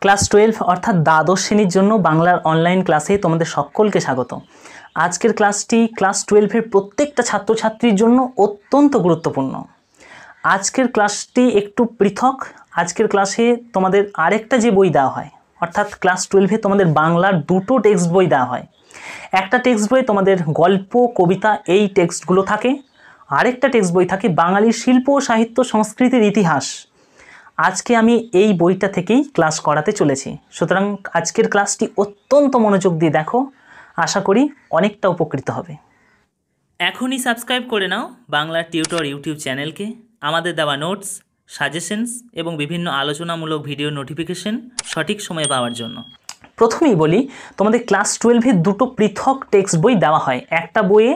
Class 12 অর্থাৎ দ্বাদশ শ্রেণীর জন্য বাংলার অনলাইন ক্লাসে তোমাদের সকলকে স্বাগত। আজকের ক্লাসটি ক্লাস 12 এর প্রত্যেকটা ছাত্রছাত্রীর জন্য অত্যন্ত গুরুত্বপূর্ণ। আজকের ক্লাসটি একটু পৃথক। আজকের ক্লাসে তোমাদের আরেকটা যে বই দেওয়া হয়, অর্থাৎ ক্লাস 12 তোমাদের বাংলার দুটো টেক্সট বই দেওয়া হয়। একটা টেক্সট বই তোমাদের গল্প, কবিতা এই টেক্সটগুলো থাকে, আরেকটা টেক্সট বই থাকে বাঙালির শিল্প, সাহিত্য, সংস্কৃতির ইতিহাস। আজকে আমি এই বইটা থেকেই ক্লাস করাতে চলেছি, সুতরাং আজকের ক্লাসটি অত্যন্ত মনোযোগ দিয়ে দেখো, আশা করি অনেকটা উপকৃত হবে। এখনই সাবস্ক্রাইব করে নাও বাংলা টিউটর ইউটিউব চ্যানেলকে। আমাদের দেওয়া নোটস, সাজেশনস এবং বিভিন্ন আলোচনামূলক ভিডিও নোটিফিকেশন সঠিক সময়ে পাওয়ার জন্য। প্রথমেই বলি, তোমাদের ক্লাস 12 দুটো পৃথক টেক্সট বই দেওয়া হয়। একটা বইয়ে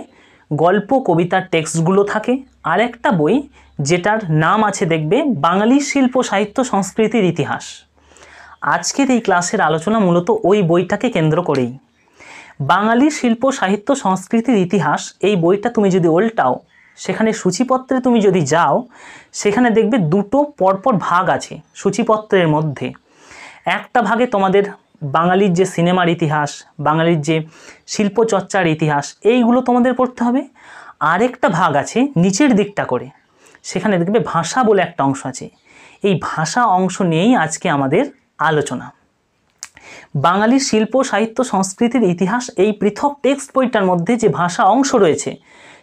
গল্প, কবিতার টেক্সটগুলো থাকে, আর একটা বই যেটার নাম আছে দেখবে বাঙালির শিল্প, সাহিত্য, সংস্কৃতির ইতিহাস। আজকের এই ক্লাসের আলোচনা মূলত ওই বইটাকে কেন্দ্র করেই। বাঙালির শিল্প, সাহিত্য, সংস্কৃতির ইতিহাস এই বইটা তুমি যদি উল্টাও, সেখানে সূচিপত্রে তুমি যদি যাও, সেখানে দেখবে দুটো পরপর ভাগ আছে সূচিপত্রের মধ্যে। একটা ভাগে তোমাদের বাঙালির যে সিনেমার ইতিহাস, বাঙালির যে শিল্পচর্চার ইতিহাস, এইগুলো তোমাদের পড়তে হবে। আরেকটা ভাগ আছে নিচের দিকটা করে, সেখানে দেখবে ভাষা বলে একটা অংশ আছে। এই ভাষা অংশ নিয়েই আজকে আমাদের আলোচনা। বাঙালির শিল্প, সাহিত্য, সংস্কৃতির ইতিহাস এই পৃথক টেক্সট বইটার মধ্যে যে ভাষা অংশ রয়েছে,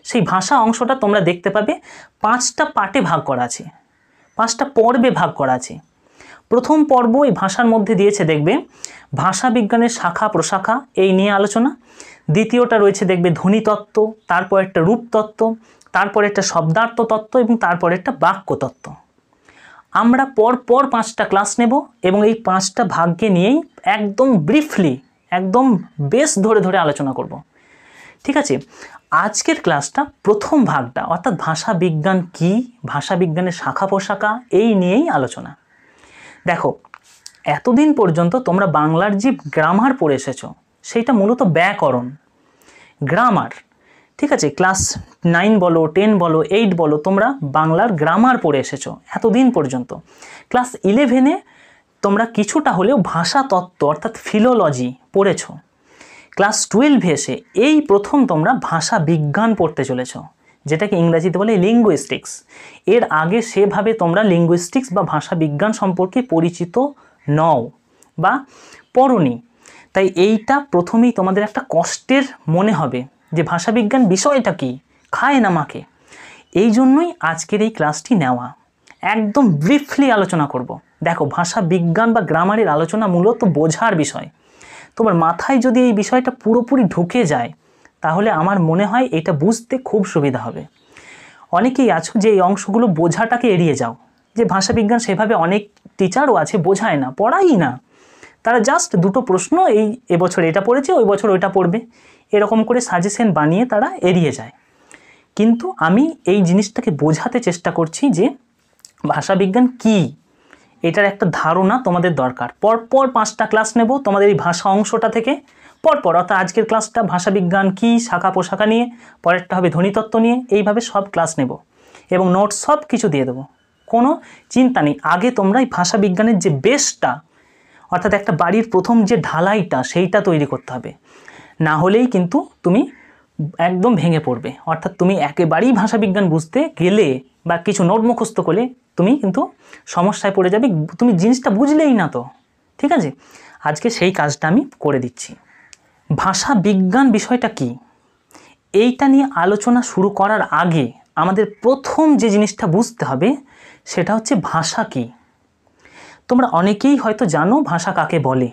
সেই ভাষা অংশটা তোমরা দেখতে পাবে 5টা পার্টে ভাগ করা আছে, 5টা পর্বে ভাগ করা আছে। প্রথম পর্ব এই ভাষার মধ্যে দিয়েছে দেখবে ভাষা বিজ্ঞানের শাখা প্রশাখা, এই নিয়ে আলোচনা। দ্বিতীয়টা রয়েছে দেখবে ধ্বনিতত্ত্ব, তারপর একটা রূপতত্ত্ব, তারপর একটা শব্দার্থ তত্ত্ব এবং তারপর একটা বাক্যতত্ত্ব। আমরা পরপর 5টা ক্লাস নেব এবং এই 5টা ভাগকে নিয়েই একদম ব্রিফলি, একদম বেশ ধরে ধরে আলোচনা করব। ঠিক আছে, আজকের ক্লাসটা প্রথম ভাগটা, অর্থাৎ ভাষা বিজ্ঞান কী, ভাষা বিজ্ঞানের শাখা প্রশাখা, এই নিয়েই আলোচনা। দেখো, এতদিন পর্যন্ত তোমরা বাংলার যে গ্রামার পড়ে এসেছো, সেইটা মূলত ব্যাকরণ, গ্রামার। ঠিক আছে, ক্লাস 9 বলো, 10 বলো, 8 বলো, তোমরা বাংলার গ্রামার পড়ে এসেছো এতদিন পর্যন্ত। ক্লাস 11-এ তোমরা কিছুটা হলেও ভাষা তত্ত্ব অর্থাৎ ফিলোলজি পড়েছো। ক্লাস 12-এ এসে এই প্রথম তোমরা ভাষা বিজ্ঞান পড়তে চলেছো, যেটাকে ইংরেজিতে বলে লিঙ্গুইস্টিক্স। এর আগে সেভাবে তোমরা লিঙ্গুইস্টিক্স বা ভাষা বিজ্ঞান সম্পর্কে পরিচিত নও বা পড়োনি। তাই এইটা প্রথমেই তোমাদের একটা কষ্টের মনে হবে যে ভাষাবিজ্ঞান বিষয়টা কি, খায় না মাকে। এই জন্যই আজকের এই ক্লাসটি নেওয়া। একদম ব্রিফলি আলোচনা করব। দেখো, ভাষা বিজ্ঞান বা গ্রামারের আলোচনা মূলত বোঝার বিষয়। তোমার মাথায় যদি এই বিষয়টা পুরোপুরি ঢুকে যায়, তাহলে আমার মনে হয় এটা বুঝতে খুব সুবিধা হবে। অনেকেই আছো যে এই অংশগুলো বোঝাটাকে এড়িয়ে যাও, যে ভাষাবিজ্ঞান সেভাবে অনেক টিচারও আছে বোঝায় না, পড়াই না। তারা জাস্ট দুটো প্রশ্ন, এই এবছর এটা পড়েছে, ওই বছর ওইটা পড়বে, এরকম করে সাজেশন বানিয়ে তারা এড়িয়ে যায়। কিন্তু আমি এই জিনিসটাকে বোঝাতে চেষ্টা করছি যে ভাষাবিজ্ঞান কি, এটার একটা ধারণা তোমাদের দরকার। পরপর 5টা ক্লাস নেব তোমাদের এই ভাষা অংশটা থেকে পরপর, অর্থাৎ আজকের ক্লাসটা ভাষাবিজ্ঞান কি, শাখা পোশাখা নিয়ে, পরেরটা হবে ধ্বনিতত্ত্ব নিয়ে, এইভাবে সব ক্লাস নেব এবং নোটস সব কিছু দিয়ে দেবো। কোনো চিন্তা নেই। আগে তোমরা এই ভাষাবিজ্ঞানের যে বেসটা, অর্থাৎ একটা বাড়ির প্রথম যে ঢালাইটা, সেইটা তৈরি করতে হবে। না হলেই কিন্তু তুমি একদম ভেঙে পড়বে। অর্থাৎ তুমি একেবারেই ভাষাবিজ্ঞান বুঝতে গেলে বা কিছু নোট মুখস্থ করলে তুমি কিন্তু সমস্যায় পড়ে যাবে, তুমি জিনিসটা বুঝলেই না তো। ঠিক আছে, আজকে সেই কাজটা আমি করে দিচ্ছি। ভাষা বিজ্ঞান বিষয়টা কি, এইটা নিয়ে আলোচনা শুরু করার আগে আমাদের প্রথম যে জিনিসটা বুঝতে হবে সেটা হচ্ছে ভাষা কি। তোমরা অনেকেই হয়তো জানো ভাষা কাকে বলে।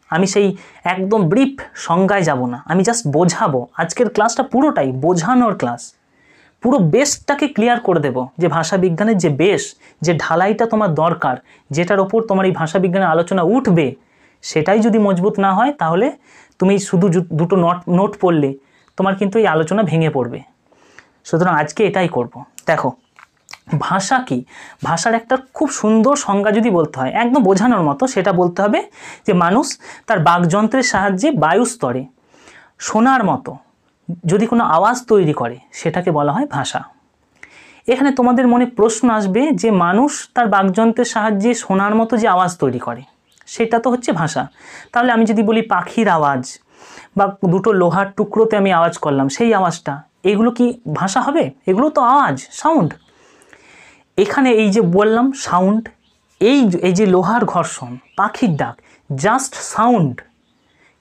আমি সেই একদম ব্রিফ সংজ্ঞায় যাব না, আমি জাস্ট বোঝাবো। আজকের ক্লাসটা পুরোটাই বোঝানোর ক্লাস। পুরো বেসটাকে ক্লিয়ার করে দেব, যে ভাষা বিজ্ঞানের যে বেস, যে ঢালাইটা তোমার দরকার, যেটার ওপর তোমার এই ভাষা বিজ্ঞানের আলোচনা উঠবে, সেটাই যদি মজবুত না হয়, তাহলে তুমি শুধু দুটো নোট পড়লে তোমার কিন্তু এই আলোচনা ভেঙে পড়বে। সুতরাং আজকে এটাই করব। দেখো, ভাষা কি, ভাষার একটা খুব সুন্দর সংজ্ঞা যদি বলতে হয় একদম বোঝানোর মতো, সেটা বলতে হবে যে মানুষ তার বাকযন্ত্রের সাহায্যে বায়ুস্তরে শোনার মতো যদি কোনো আওয়াজ তৈরি করে, সেটাকে বলা হয় ভাষা। এখানে তোমাদের মনে প্রশ্ন আসবে যে মানুষ তার বাকযন্ত্রের সাহায্যে শোনার মতো যে আওয়াজ তৈরি করে, সেটা তো হচ্ছে ভাষা। তাহলে আমি যদি বলি পাখির আওয়াজ বা দুটো লোহার টুকরোতে আমি আওয়াজ করলাম, সেই আওয়াজটা, এগুলো কি ভাষা হবে? এগুলো তো আওয়াজ, সাউন্ড। এখানে এই যে বললাম সাউন্ড, এই যে লোহার ঘর্ষণ, পাখির ডাক, জাস্ট সাউন্ড।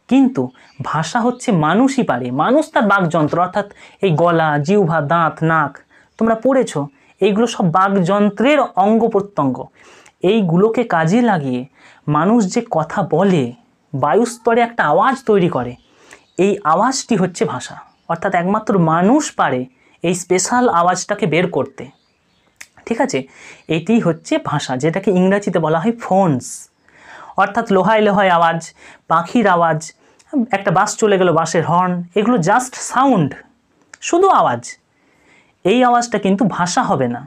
কিন্তু ভাষা হচ্ছে মানুষই পারে, মানুষ তার বাকযন্ত্র, অর্থাৎ এই গলা, জিহ্বা, দাঁত, নাক, তোমরা পড়েছো, এইগুলো সব বাকযন্ত্রের অঙ্গ প্রত্যঙ্গ। এইগুলোকে কাজে লাগিয়ে মানুষ যে কথা বলে, বায়ুস্তরে একটা আওয়াজ তৈরি করে, এই আওয়াজটি হচ্ছে ভাষা। অর্থাৎ একমাত্র মানুষ পারে এই স্পেশাল আওয়াজটাকে বের করতে। ঠিক আছে, এটি হচ্ছে ভাষা, যেটাকে ইংরাজিতে বলা হয় ফোনস। অর্থাৎ লোহায় লোহায় আওয়াজ, পাখির আওয়াজ, একটা বাস চলে গেল, বাসের হর্ন, এগুলো জাস্ট সাউন্ড, শুধু আওয়াজ। এই আওয়াজটা কিন্তু ভাষা হবে না।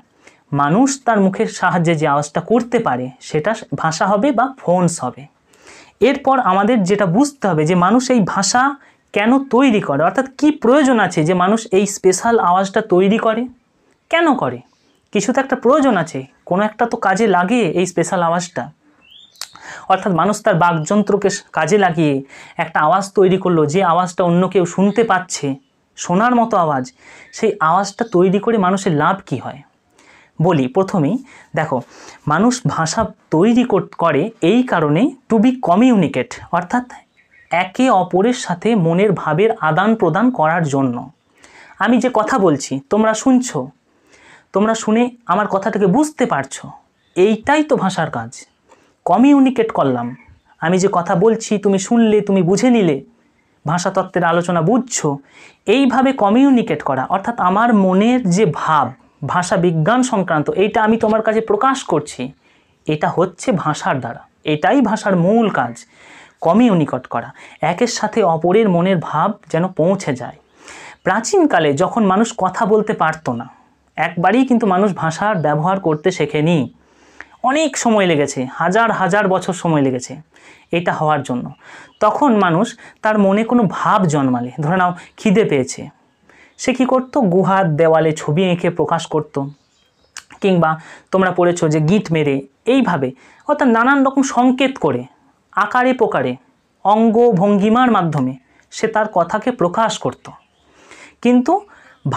মানুষ তার মুখের সাহায্যে যে আওয়াজটা করতে পারে সেটা ভাষা হবে বা ফোনস হবে। এরপর আমাদের যেটা বুঝতে হবে যে মানুষ এই ভাষা কেন তৈরি করে, অর্থাৎ কি প্রয়োজন আছে যে মানুষ এই স্পেশাল আওয়াজটা তৈরি করে, কেন করে? কিছু তো একটা প্রয়োজন আছে, কোনো একটা তো কাজে লাগে এই স্পেশাল আওয়াজটা। অর্থাৎ মানুষ তার বাকযন্ত্রকে কাজে লাগিয়ে একটা আওয়াজ তৈরি করলো, যে আওয়াজটা অন্য কেউ শুনতে পাচ্ছে, শোনার মতো আওয়াজ। সেই আওয়াজটা তৈরি করে মানুষের লাভ কি হয় বলি। প্রথমেই দেখো, মানুষ ভাষা তৈরি করে এই কারণে টু বি কমিউনিকেট, অর্থাৎ একে অপরের সাথে মনের ভাবের আদান প্রদান করার জন্য। আমি যে কথা বলছি, তোমরা শুনছো, তোমরা শুনে আমার কথাটাকে বুঝতে পারছো, এইটাই তো ভাষার কাজ। কমিউনিকেট করলাম, আমি যে কথা বলছি তুমি শুনলে, তুমি বুঝে নিলে, ভাষাতত্ত্বের আলোচনা বুঝছো, এইভাবে কমিউনিকেট করা। অর্থাৎ আমার মনের যে ভাব, ভাষা বিজ্ঞান সংক্রান্ত, এইটা আমি তোমার কাছে প্রকাশ করছি, এটা হচ্ছে ভাষার দ্বারা। এটাই ভাষার মূল কাজ, কমিউনিকেট করা, একের সাথে অপরের মনের ভাব যেন পৌঁছে যায়। প্রাচীনকালে যখন মানুষ কথা বলতে পারতো না, একবারই কিন্তু মানুষ ভাষার ব্যবহার করতে শেখেনি, অনেক সময় লেগেছে, হাজার হাজার বছর সময় লেগেছে এটা হওয়ার জন্য। তখন মানুষ তার মনে কোনো ভাব জন্মালে, ধরে নাও খিদে পেয়েছে, সে কী করতো? গুহার দেওয়ালে ছবি এঁকে প্রকাশ করত, কিংবা তোমরা পড়েছো যে গিঁট মেরে, এইভাবে, অর্থাৎ নানান রকম সংকেত করে, আকারে প্রকারে, অঙ্গ ভঙ্গিমার মাধ্যমে সে তার কথাকে প্রকাশ করত। কিন্তু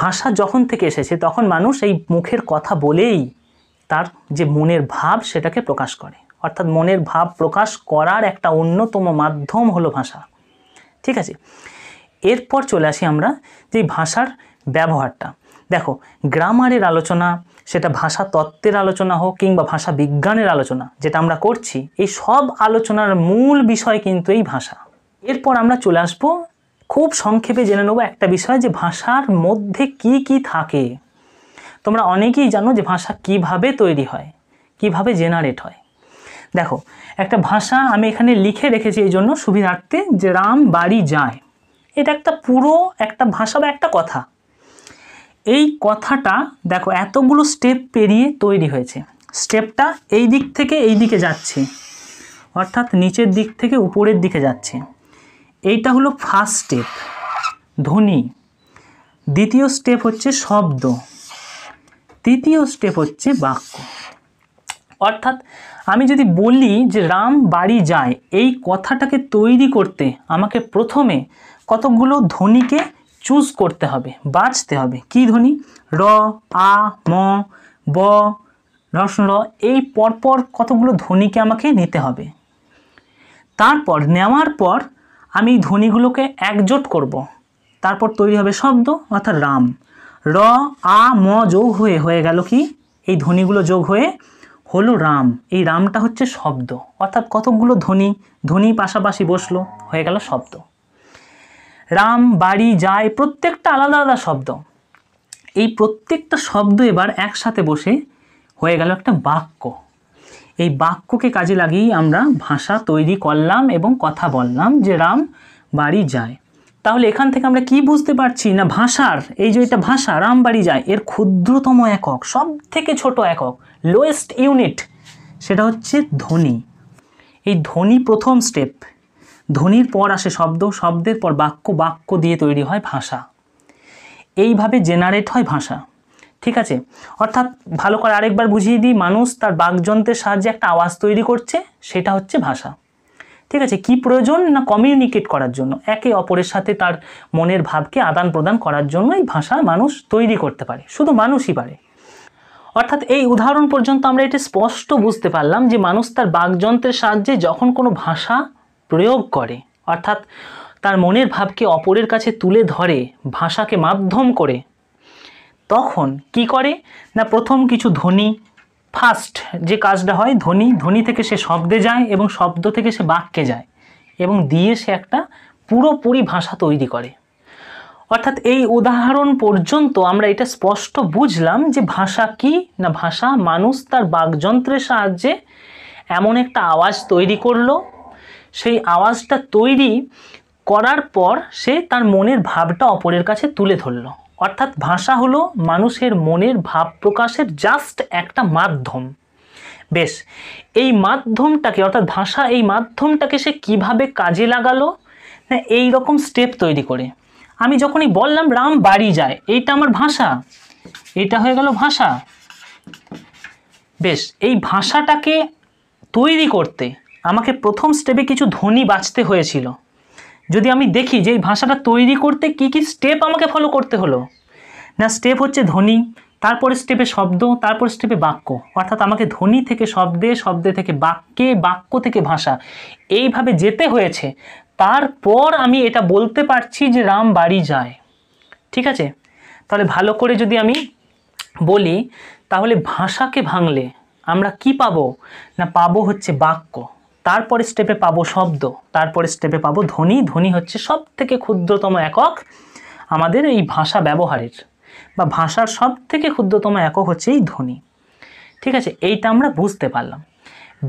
ভাষা যখন থেকে এসেছে তখন মানুষ এই মুখের কথা বলেই তার যে মনের ভাব সেটাকে প্রকাশ করে। অর্থাৎ মনের ভাব প্রকাশ করার একটা অন্যতম মাধ্যম হলো ভাষা। ঠিক আছে, এরপর চলে আসি আমরা যে ভাষার ব্যবহারটা। দেখো, গ্রামারের আলোচনা, সেটা ভাষা তত্ত্বের আলোচনা হোক কিংবা ভাষা বিজ্ঞানের আলোচনা যেটা আমরা করছি, এই সব আলোচনার মূল বিষয় কিন্তু এই ভাষা। এরপর আমরা চলে আসবো, খুব সংক্ষেপে জেনে নেব একটা বিষয়, যে ভাষার মধ্যে কি কি থাকে। তোমরা অনেকেই জানো যে ভাষা কিভাবে তৈরি হয়, কিভাবে জেনারেট হয়। দেখো, একটা ভাষা আমি এখানে লিখে রেখেছি এই জন্য সুবিধার্থে, যে রাম বাড়ি যায়, এটা একটা পুরো একটা ভাষা বা একটা কথা। এই কথাটা দেখো এতগুলো স্টেপ পেরিয়ে তৈরি হয়েছে। স্টেপটা এই দিক থেকে এই দিকে যাচ্ছে, অর্থাৎ নিচের দিক থেকে উপরের দিকে যাচ্ছে। এইটা হলো ফার্স্ট স্টেপ, ধ্বনি। দ্বিতীয় স্টেপ হচ্ছে শব্দ। তৃতীয় স্টেপ হচ্ছে বাক্য। অর্থাৎ আমি যদি বলি যে রাম বাড়ি যায়, এই কথাটাকে তৈরি করতে আমাকে প্রথমে কতগুলো ধ্বনিকে চুজ করতে হবে, বাছতে হবে। কি ধ্বনি? র, আ, ম, ব, রস্ন র, এই পরপর কতগুলো ধ্বনিকে আমাকে নিতে হবে। তারপর নেওয়ার পর আমি ধ্বনিগুলোকে একজোট করব, তারপর তৈরি হবে শব্দ, অর্থাৎ রাম। র, আ, ম যোগ হয়ে গেল কি? এই ধ্বনিগুলো যোগ হয়ে হলো রাম। এই রামটা হচ্ছে শব্দ, অর্থাৎ কতগুলো ধ্বনি পাশাপাশি বসলো, হয়ে গেল শব্দ। রাম বাড়ি যায়, প্রত্যেকটা আলাদা আলাদা শব্দ। এই প্রত্যেকটা শব্দ এবার একসাথে বসে হয়ে গেল একটা বাক্য। এই বাক্যকে কাজে লাগিয়েই আমরা ভাষা তৈরি করলাম এবং কথা বললাম যে রাম বাড়ি যায়। তাহলে এখান থেকে আমরা কি বুঝতে পারছি না, ভাষার এই যে এটা ভাষা, রাম বাড়ি যায়, এর ক্ষুদ্রতম একক, সব থেকে ছোট একক, লোয়েস্ট ইউনিট, সেটা হচ্ছে ধ্বনি। এই ধ্বনি প্রথম স্টেপ। ধ্বনির পর আসে শব্দ, শব্দের পর বাক্য, বাক্য দিয়ে তৈরি হয় ভাষা। এইভাবে জেনারেট হয় ভাষা। ঠিক আছে, অর্থাৎ ভালো করে আরেকবার বুঝিয়ে দিই, মানুষ তার বাকযন্ত্রের সাহায্যে একটা আওয়াজ তৈরি করছে, সেটা হচ্ছে ভাষা। ঠিক আছে, কি প্রয়োজন না কমিউনিকেট করার জন্য, একে অপরের সাথে তার মনের ভাবকে আদান প্রদান করার জন্য এই ভাষা মানুষ তৈরি করতে পারে, শুধু মানুষই পারে। অর্থাৎ এই উদাহরণ পর্যন্ত আমরা এটা স্পষ্ট বুঝতে পারলাম যে মানুষ তার বাকযন্ত্রের সাহায্যে যখন কোনো ভাষা প্রয়োগ করে, অর্থাৎ তার মনের ভাবকে অপরের কাছে তুলে ধরে ভাষাকে মাধ্যম করে, তখন কি করে না প্রথম কিছু ধ্বনি, ফার্স্ট যে কাজটা হয় ধ্বনি থেকে সে শব্দে যায় এবং শব্দ থেকে সে বাক্যে যায় এবং দিয়ে সে একটা পুরোপুরি ভাষা তৈরি করে। অর্থাৎ এই উদাহরণ পর্যন্ত আমরা এটা স্পষ্ট বুঝলাম যে ভাষা কি না, ভাষা মানুষ তার বাকযন্ত্রের সাহায্যে এমন একটা আওয়াজ তৈরি করলো, সেই আওয়াজটা তৈরি করার পর সে তার মনের ভাবটা অপরের কাছে তুলে ধরলো। অর্থাৎ ভাষা হলো মানুষের মনের ভাব প্রকাশের জাস্ট একটা মাধ্যম। বেশ, এই মাধ্যমটাকে অর্থাৎ ভাষা এই মাধ্যমটাকে সে কিভাবে কাজে লাগালো না, এই রকম স্টেপ তৈরি করে। আমি যখনই বললাম রাম বাড়ি যায়, এইটা আমার ভাষা, এটা হয়ে গেল ভাষা। বেশ, এই ভাষাটাকে তৈরি করতে আমাকে প্রথম স্টেপে কিছু ধ্বনি বাছতে হয়েছিল। যদি আমি দেখি যে এই ভাষাটা তৈরি করতে কি কি স্টেপ আমাকে ফলো করতে হলো না, স্টেপ হচ্ছে ধ্বনি, তারপরে স্টেপে শব্দ, তারপর স্টেপে বাক্য। অর্থাৎ আমাকে ধ্বনি থেকে শব্দে, শব্দে থেকে বাক্যে, বাক্য থেকে ভাষা, এইভাবে যেতে হয়েছে। তারপর আমি এটা বলতে পারছি যে রাম বাড়ি যায়। ঠিক আছে, তাহলে ভালো করে যদি আমি বলি, তাহলে ভাষাকে ভাঙলে আমরা কি পাবো না, পাবো হচ্ছে বাক্য, তারপরে স্টেপে পাবো শব্দ, তারপরে স্টেপে পাবো ধ্বনি। ধ্বনি হচ্ছে সব থেকে ক্ষুদ্রতম একক আমাদের এই ভাষা ব্যবহারের, বা ভাষার সব থেকে ক্ষুদ্রতম একক হচ্ছে এই ধ্বনি। ঠিক আছে, এইটা আমরা বুঝতে পারলাম।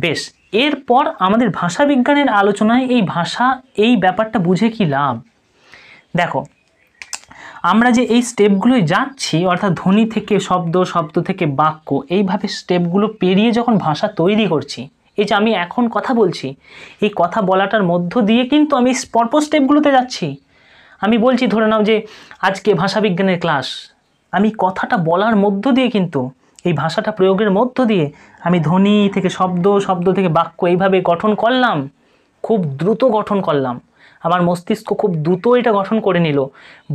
বেশ, এরপর আমাদের ভাষা বিজ্ঞানের আলোচনায় এই ভাষা, এই ব্যাপারটা বুঝে কি লাভ। দেখো, আমরা যে এই স্টেপগুলোই যাচ্ছি, অর্থাৎ ধ্বনি থেকে শব্দ, শব্দ থেকে বাক্য, এইভাবে স্টেপগুলো পেরিয়ে যখন ভাষা তৈরি করছি, এই যে আমি এখন কথা বলছি, এই কথা বলাটার মধ্য দিয়ে কিন্তু আমি পরপর স্টেপগুলোতে যাচ্ছি। আমি বলছি, ধরে নাও যে আজকে ভাষাবিজ্ঞানের ক্লাস, আমি কথাটা বলার মধ্য দিয়ে কিন্তু এই ভাষাটা প্রয়োগের মধ্য দিয়ে আমি ধ্বনি থেকে শব্দ, শব্দ থেকে বাক্য এইভাবে গঠন করলাম, খুব দ্রুত গঠন করলাম, আমার মস্তিষ্ক খুব দ্রুত এটা গঠন করে নিল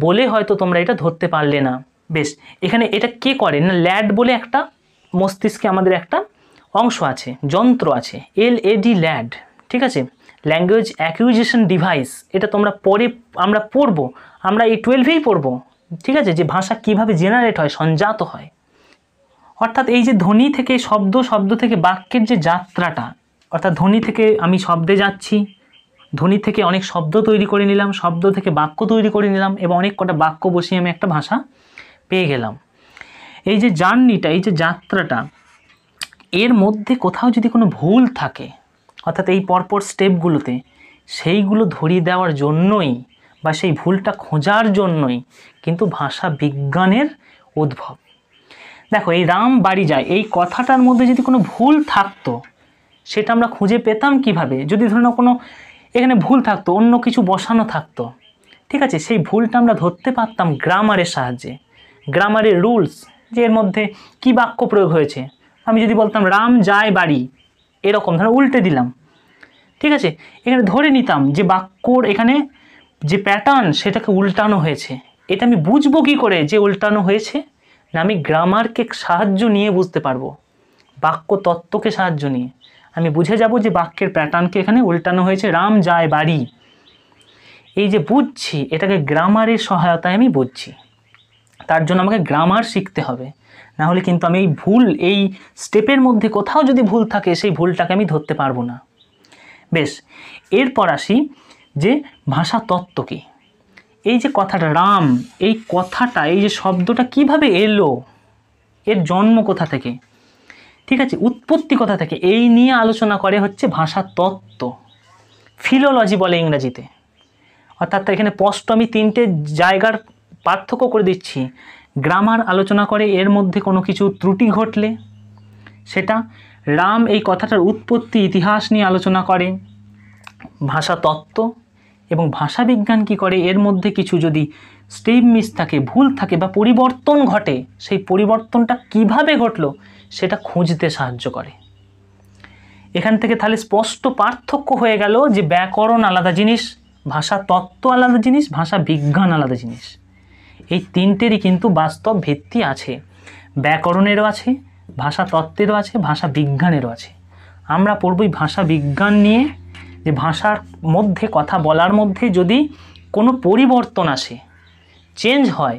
বলে হয়তো তোমরা এটা ধরতে পারলে না। বেশ, এখানে এটা কে করে না, ল্যাড বলে একটা মস্তিষ্কে আমাদের একটা অংশ আছে, যন্ত্র আছে, LAD ল্যাড। ঠিক আছে, ল্যাঙ্গুয়েজ অ্যাকুইজিশন ডিভাইস। এটা তোমরা পরে আমরা পড়বো, আমরা এই 12এই পড়বো। ঠিক আছে, যে ভাষা কিভাবে জেনারেট হয়, সঞ্জাত হয়। অর্থাৎ এই যে ধ্বনি থেকে শব্দ, শব্দ থেকে বাক্যের যে যাত্রাটা, অর্থাৎ ধ্বনি থেকে আমি শব্দে যাচ্ছি, ধ্বনি থেকে অনেক শব্দ তৈরি করে নিলাম, শব্দ থেকে বাক্য তৈরি করে নিলাম এবং অনেক কটা বাক্য বসিয়ে আমি একটা ভাষা পেয়ে গেলাম। এই যে জার্নিটা, এই যে যাত্রাটা, এর মধ্যে কোথাও যদি কোনো ভুল থাকে, অর্থাৎ এই পরপর স্টেপগুলোতে, সেইগুলো ধরিয়ে দেওয়ার জন্যই বা সেই ভুলটা খোঁজার জন্যই কিন্তু ভাষা বিজ্ঞানের উদ্ভব। দেখো, এই রাম বাড়ি যায়, এই কথাটার মধ্যে যদি কোনো ভুল থাকতো, সেটা আমরা খুঁজে পেতাম কিভাবে? যদি ধরুন কোনো এখানে ভুল থাকতো, অন্য কিছু বসানো থাকতো, ঠিক আছে, সেই ভুলটা আমরা ধরতে পারতাম গ্রামারের সাহায্যে, গ্রামারের রুলস, যে এর মধ্যে কী বাক্য প্রয়োগ হয়েছে। আমি যদি বলতাম রাম যায় বাড়ি, এরকম ধরো উল্টে দিলাম, ঠিক আছে, এখানে ধরে নিতাম যে বাক্যর এখানে যে প্যাটার্ন সেটাকে উল্টানো হয়েছে। এটা আমি বুঝবো কী করে যে উল্টানো হয়েছে না, আমি গ্রামারকে সাহায্য নিয়ে বুঝতে পারবো, বাক্য তত্ত্বকে সাহায্য নিয়ে আমি বুঝে যাব যে বাক্যের প্যাটার্নকে এখানে উল্টানো হয়েছে, রাম যায় বাড়ি। এই যে বুঝছি, এটাকে গ্রামারের সহায়তায় আমি বুঝছি। তার জন্য আমাকে গ্রামার শিখতে হবে, না হলে কিন্তু আমি এই ভুল, এই স্টেপের মধ্যে কোথাও যদি ভুল থাকে, সেই ভুলটাকে আমি ধরতে পারবো না। বেশ, এরপর আসি যে ভাষা তত্ত্ব কী। এই যে কথাটা রাম, এই কথাটা, এই যে শব্দটা কিভাবে এলো, এর জন্ম কোথা থেকে, ঠিক আছে, উৎপত্তি কোথা থেকে, এই নিয়ে আলোচনা করে হচ্ছে ভাষা তত্ত্ব, ফিলোলজি বলে ইংরাজিতে। অর্থাৎ এখানে স্পষ্ট আমি তিনটে জায়গার পার্থক্য করে দিচ্ছি। গ্রামার আলোচনা করে এর মধ্যে কোনো কিছু ত্রুটি ঘটলে সেটা, রাম এই কথাটার উৎপত্তি ইতিহাস নিয়ে আলোচনা করে ভাষা তত্ত্ব, এবং ভাষা বিজ্ঞান কী করে, এর মধ্যে কিছু যদি স্টেপ মিস থাকে, ভুল থাকে বা পরিবর্তন ঘটে, সেই পরিবর্তনটা কিভাবে ঘটলো সেটা খুঁজতে সাহায্য করে। এখান থেকে তাহলে স্পষ্ট পার্থক্য হয়ে গেল যে ব্যাকরণ আলাদা জিনিস, ভাষা তত্ত্ব আলাদা জিনিস, ভাষা বিজ্ঞান আলাদা জিনিস। এই তিনটেরই কিন্তু বাস্তব ভিত্তি আছে, ব্যাকরণেরও আছে, ভাষা তত্ত্বেরও আছে, ভাষা বিজ্ঞানেরও আছে। আমরা পড়বই ভাষা বিজ্ঞান নিয়ে, যে ভাষার মধ্যে কথা বলার মধ্যে যদি কোনো পরিবর্তন আসে, চেঞ্জ হয়,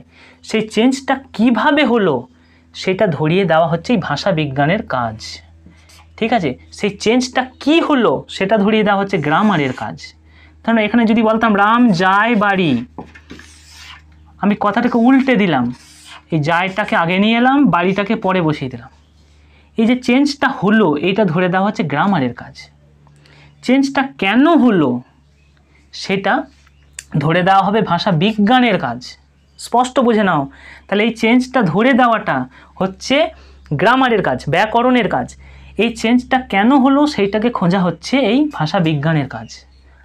সেই চেঞ্জটা কিভাবে হলো সেটা ধরিয়ে দেওয়া হচ্ছে এই ভাষা বিজ্ঞানের কাজ। ঠিক আছে, সেই চেঞ্জটা কি হলো সেটা ধরিয়ে দেওয়া হচ্ছে গ্রামারের কাজ। কারণ এখানে যদি বলতাম রাম যায় বাড়ি, আমি কথাটাকে উল্টে দিলাম, এই যায়টাকে আগে নিয়ে এলাম, বাড়িটাকে পরে বসিয়ে দিলাম। এই যে চেঞ্জটা হলো এইটা ধরে দেওয়া হচ্ছে গ্রামারের কাজ। চেঞ্জটা কেন হলো সেটা ধরে দেওয়া হবে ভাষা বিজ্ঞানের কাজ। স্পষ্ট বুঝে নাও, তাহলে এই চেঞ্জটা ধরে দেওয়াটা হচ্ছে গ্রামারের কাজ, ব্যাকরণের কাজ। এই চেঞ্জটা কেন হলো সেইটাকে খোঁজা হচ্ছে এই ভাষা বিজ্ঞানের কাজ।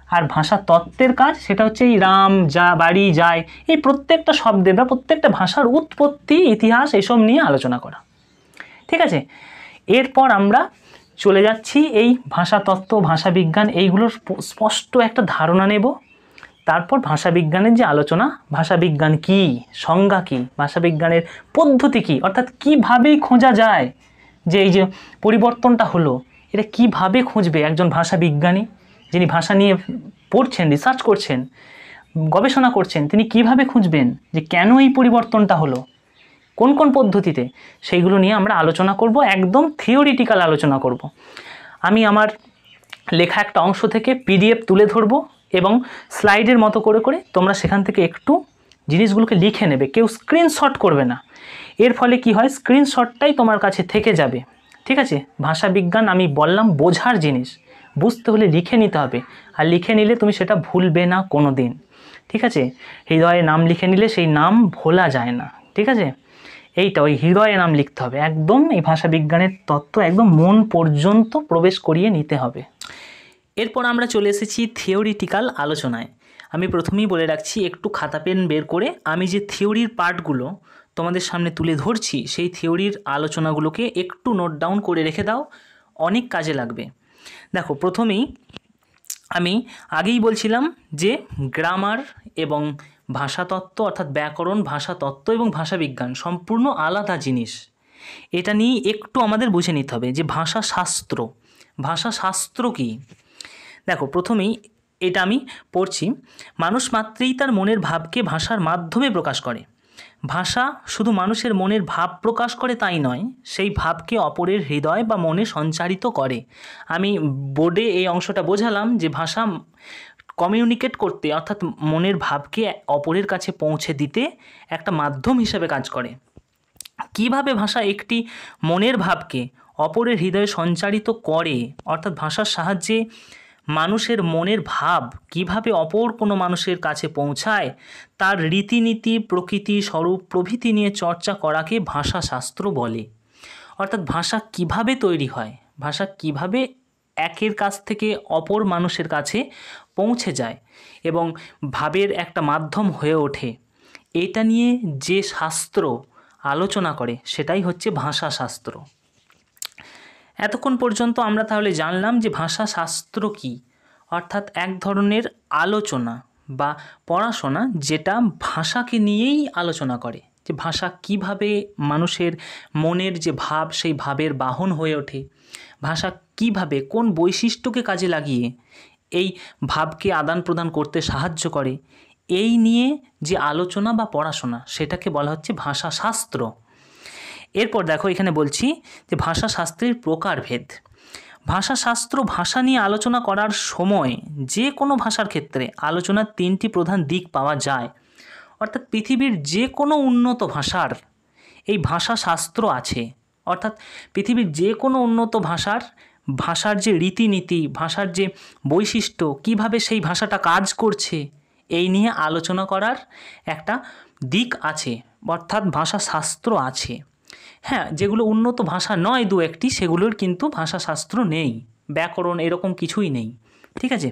আর ভাষা তত্ত্বের কাজ সেটা হচ্ছে এই রাম যা বাড়ি যায়, এই প্রত্যেকটা শব্দের বা প্রত্যেকটা ভাষার উৎপত্তি, ইতিহাস এসব নিয়ে আলোচনা করা। ঠিক আছে, এরপর আমরা চলে যাচ্ছি এই ভাষা তত্ত্ব, ভাষা বিজ্ঞান এইগুলোর স্পষ্ট একটা ধারণা নেব। তারপর ভাষা বিজ্ঞানের যে আলোচনা, ভাষা বিজ্ঞান কী, সংজ্ঞা কী, ভাষা বিজ্ঞানের পদ্ধতি কী, অর্থাৎ কীভাবেই খোঁজা যায় যে এই যে পরিবর্তনটা হলো, এটা কিভাবে খুঁজবে একজন ভাষা বিজ্ঞানী যিনি ভাষা নিয়ে পড়ছেন, রিসার্চ করছেন, গবেষণা করছেন, তিনি কিভাবে খুঁজবেন যে কেন এই পরিবর্তনটা হলো, কোন কোন পদ্ধতিতে, সেইগুলো নিয়ে আমরা আলোচনা করব, একদম থিওরিটিক্যাল আলোচনা করব। আমি আমার লেখা একটা অংশ থেকে পিডিএফ তুলে ধরব এবং স্লাইডের মতো করে করে তোমরা সেখান থেকে একটু জিনিসগুলোকে লিখে নেবে, কেউ স্ক্রিনশট করবে না। এর ফলে কি হয়, স্ক্রিনশটটাই তোমার কাছে থেকে যাবে। ঠিক আছে, ভাষা বিজ্ঞান আমি বললাম বোঝার জিনিস, বুঝতে হলে লিখে নিতে হবে, আর লিখে নিলে তুমি সেটা ভুলবে না কোনো দিন। ঠিক আছে, হৃদয়ে নাম লিখে নিলে সেই নাম ভোলা যায় না। ঠিক আছে, এইটা ওই হৃদয়ে নাম লিখতে হবে, একদম এই ভাষা বিজ্ঞানের তত্ত্ব একদম মন পর্যন্ত প্রবেশ করিয়ে নিতে হবে। এরপর আমরা চলে এসেছি থিওরিটিক্যাল আলোচনায়। আমি প্রথমেই বলে রাখছি, একটু খাতা পেন বের করে আমি যে থিওরির পার্টগুলো তোমাদের সামনে তুলে ধরছি সেই থিওরির আলোচনাগুলোকে একটু নোট ডাউন করে রেখে দাও, অনেক কাজে লাগবে। দেখো, প্রথমেই আমি আগেই বলছিলাম যে গ্রামার এবং ভাষাতত্ত্ব অর্থাৎ ব্যাকরণ, ভাষাতত্ত্ব এবং ভাষাবিজ্ঞান সম্পূর্ণ আলাদা জিনিস। এটা নিয়ে একটু আমাদের বুঝে নিতে হবে যে ভাষাশাস্ত্র, ভাষাশাস্ত্র কী। দেখো, প্রথমেই এটা আমি পড়ছি, মানুষ মাত্রেই তার মনের ভাবকে ভাষার মাধ্যমে প্রকাশ করে। ভাষা শুধু মানুষের মনের ভাব প্রকাশ করে তাই নয়, সেই ভাবকে অপরের হৃদয় বা মনে সঞ্চারিত করে। আমি বোর্ডে এই অংশটা বোঝালাম যে ভাষা কমিউনিকেট করতে অর্থাৎ মনের ভাবকে অপরের কাছে পৌঁছে দিতে একটা মাধ্যম হিসেবে কাজ করে। কিভাবে ভাষা একটি মনের ভাবকে অপরের হৃদয়ে সঞ্চারিত করে, অর্থাৎ ভাষার সাহায্যে মানুষের মনের ভাব কিভাবে অপর কোনো মানুষের কাছে পৌঁছায়, তার রীতিনীতি, প্রকৃতি, স্বরূপ প্রভৃতি নিয়ে চর্চা করাকে ভাষাশাস্ত্র বলে। অর্থাৎ ভাষা কিভাবে তৈরি হয়, ভাষা কিভাবে একের কাছ থেকে অপর মানুষের কাছে পৌঁছে যায় এবং ভাবের একটা মাধ্যম হয়ে ওঠে, এটা নিয়ে যে শাস্ত্র আলোচনা করে সেটাই হচ্ছে ভাষাশাস্ত্র। এতক্ষণ পর্যন্ত আমরা তাহলে জানলাম যে ভাষাশাস্ত্র কী, অর্থাৎ এক ধরনের আলোচনা বা পড়াশোনা যেটা ভাষাকে নিয়েই আলোচনা করে, যে ভাষা কিভাবে মানুষের মনের যে ভাব সেই ভাবের বাহন হয়ে ওঠে, ভাষা কিভাবে কোন বৈশিষ্ট্যকে কাজে লাগিয়ে এই ভাবকে আদান প্রদান করতে সাহায্য করে, এই নিয়ে যে আলোচনা বা পড়াশোনা সেটাকে বলা হচ্ছে ভাষাশাস্ত্র। এরপর দেখো, এখানে বলছি যে ভাষাশাস্ত্রের প্রকারভেদ। ভাষাশাস্ত্র ভাষা নিয়ে আলোচনা করার সময় যে কোনো ভাষার ক্ষেত্রে আলোচনার তিনটি প্রধান দিক পাওয়া যায়। অর্থাৎ পৃথিবীর যে কোনো উন্নত ভাষার এই ভাষাশাস্ত্র আছে, অর্থাৎ পৃথিবীর যে কোনো উন্নত ভাষার যে রীতিনীতি, ভাষার যে বৈশিষ্ট্য, কিভাবে সেই ভাষাটা কাজ করছে, এই নিয়ে আলোচনা করার একটা দিক আছে, অর্থাৎ ভাষাশাস্ত্র আছে। হ্যাঁ, যেগুলো উন্নত ভাষা নয় দু একটি, সেগুলোর কিন্তু ভাষাশাস্ত্র নেই, ব্যাকরণ এরকম কিছুই নেই। ঠিক আছে,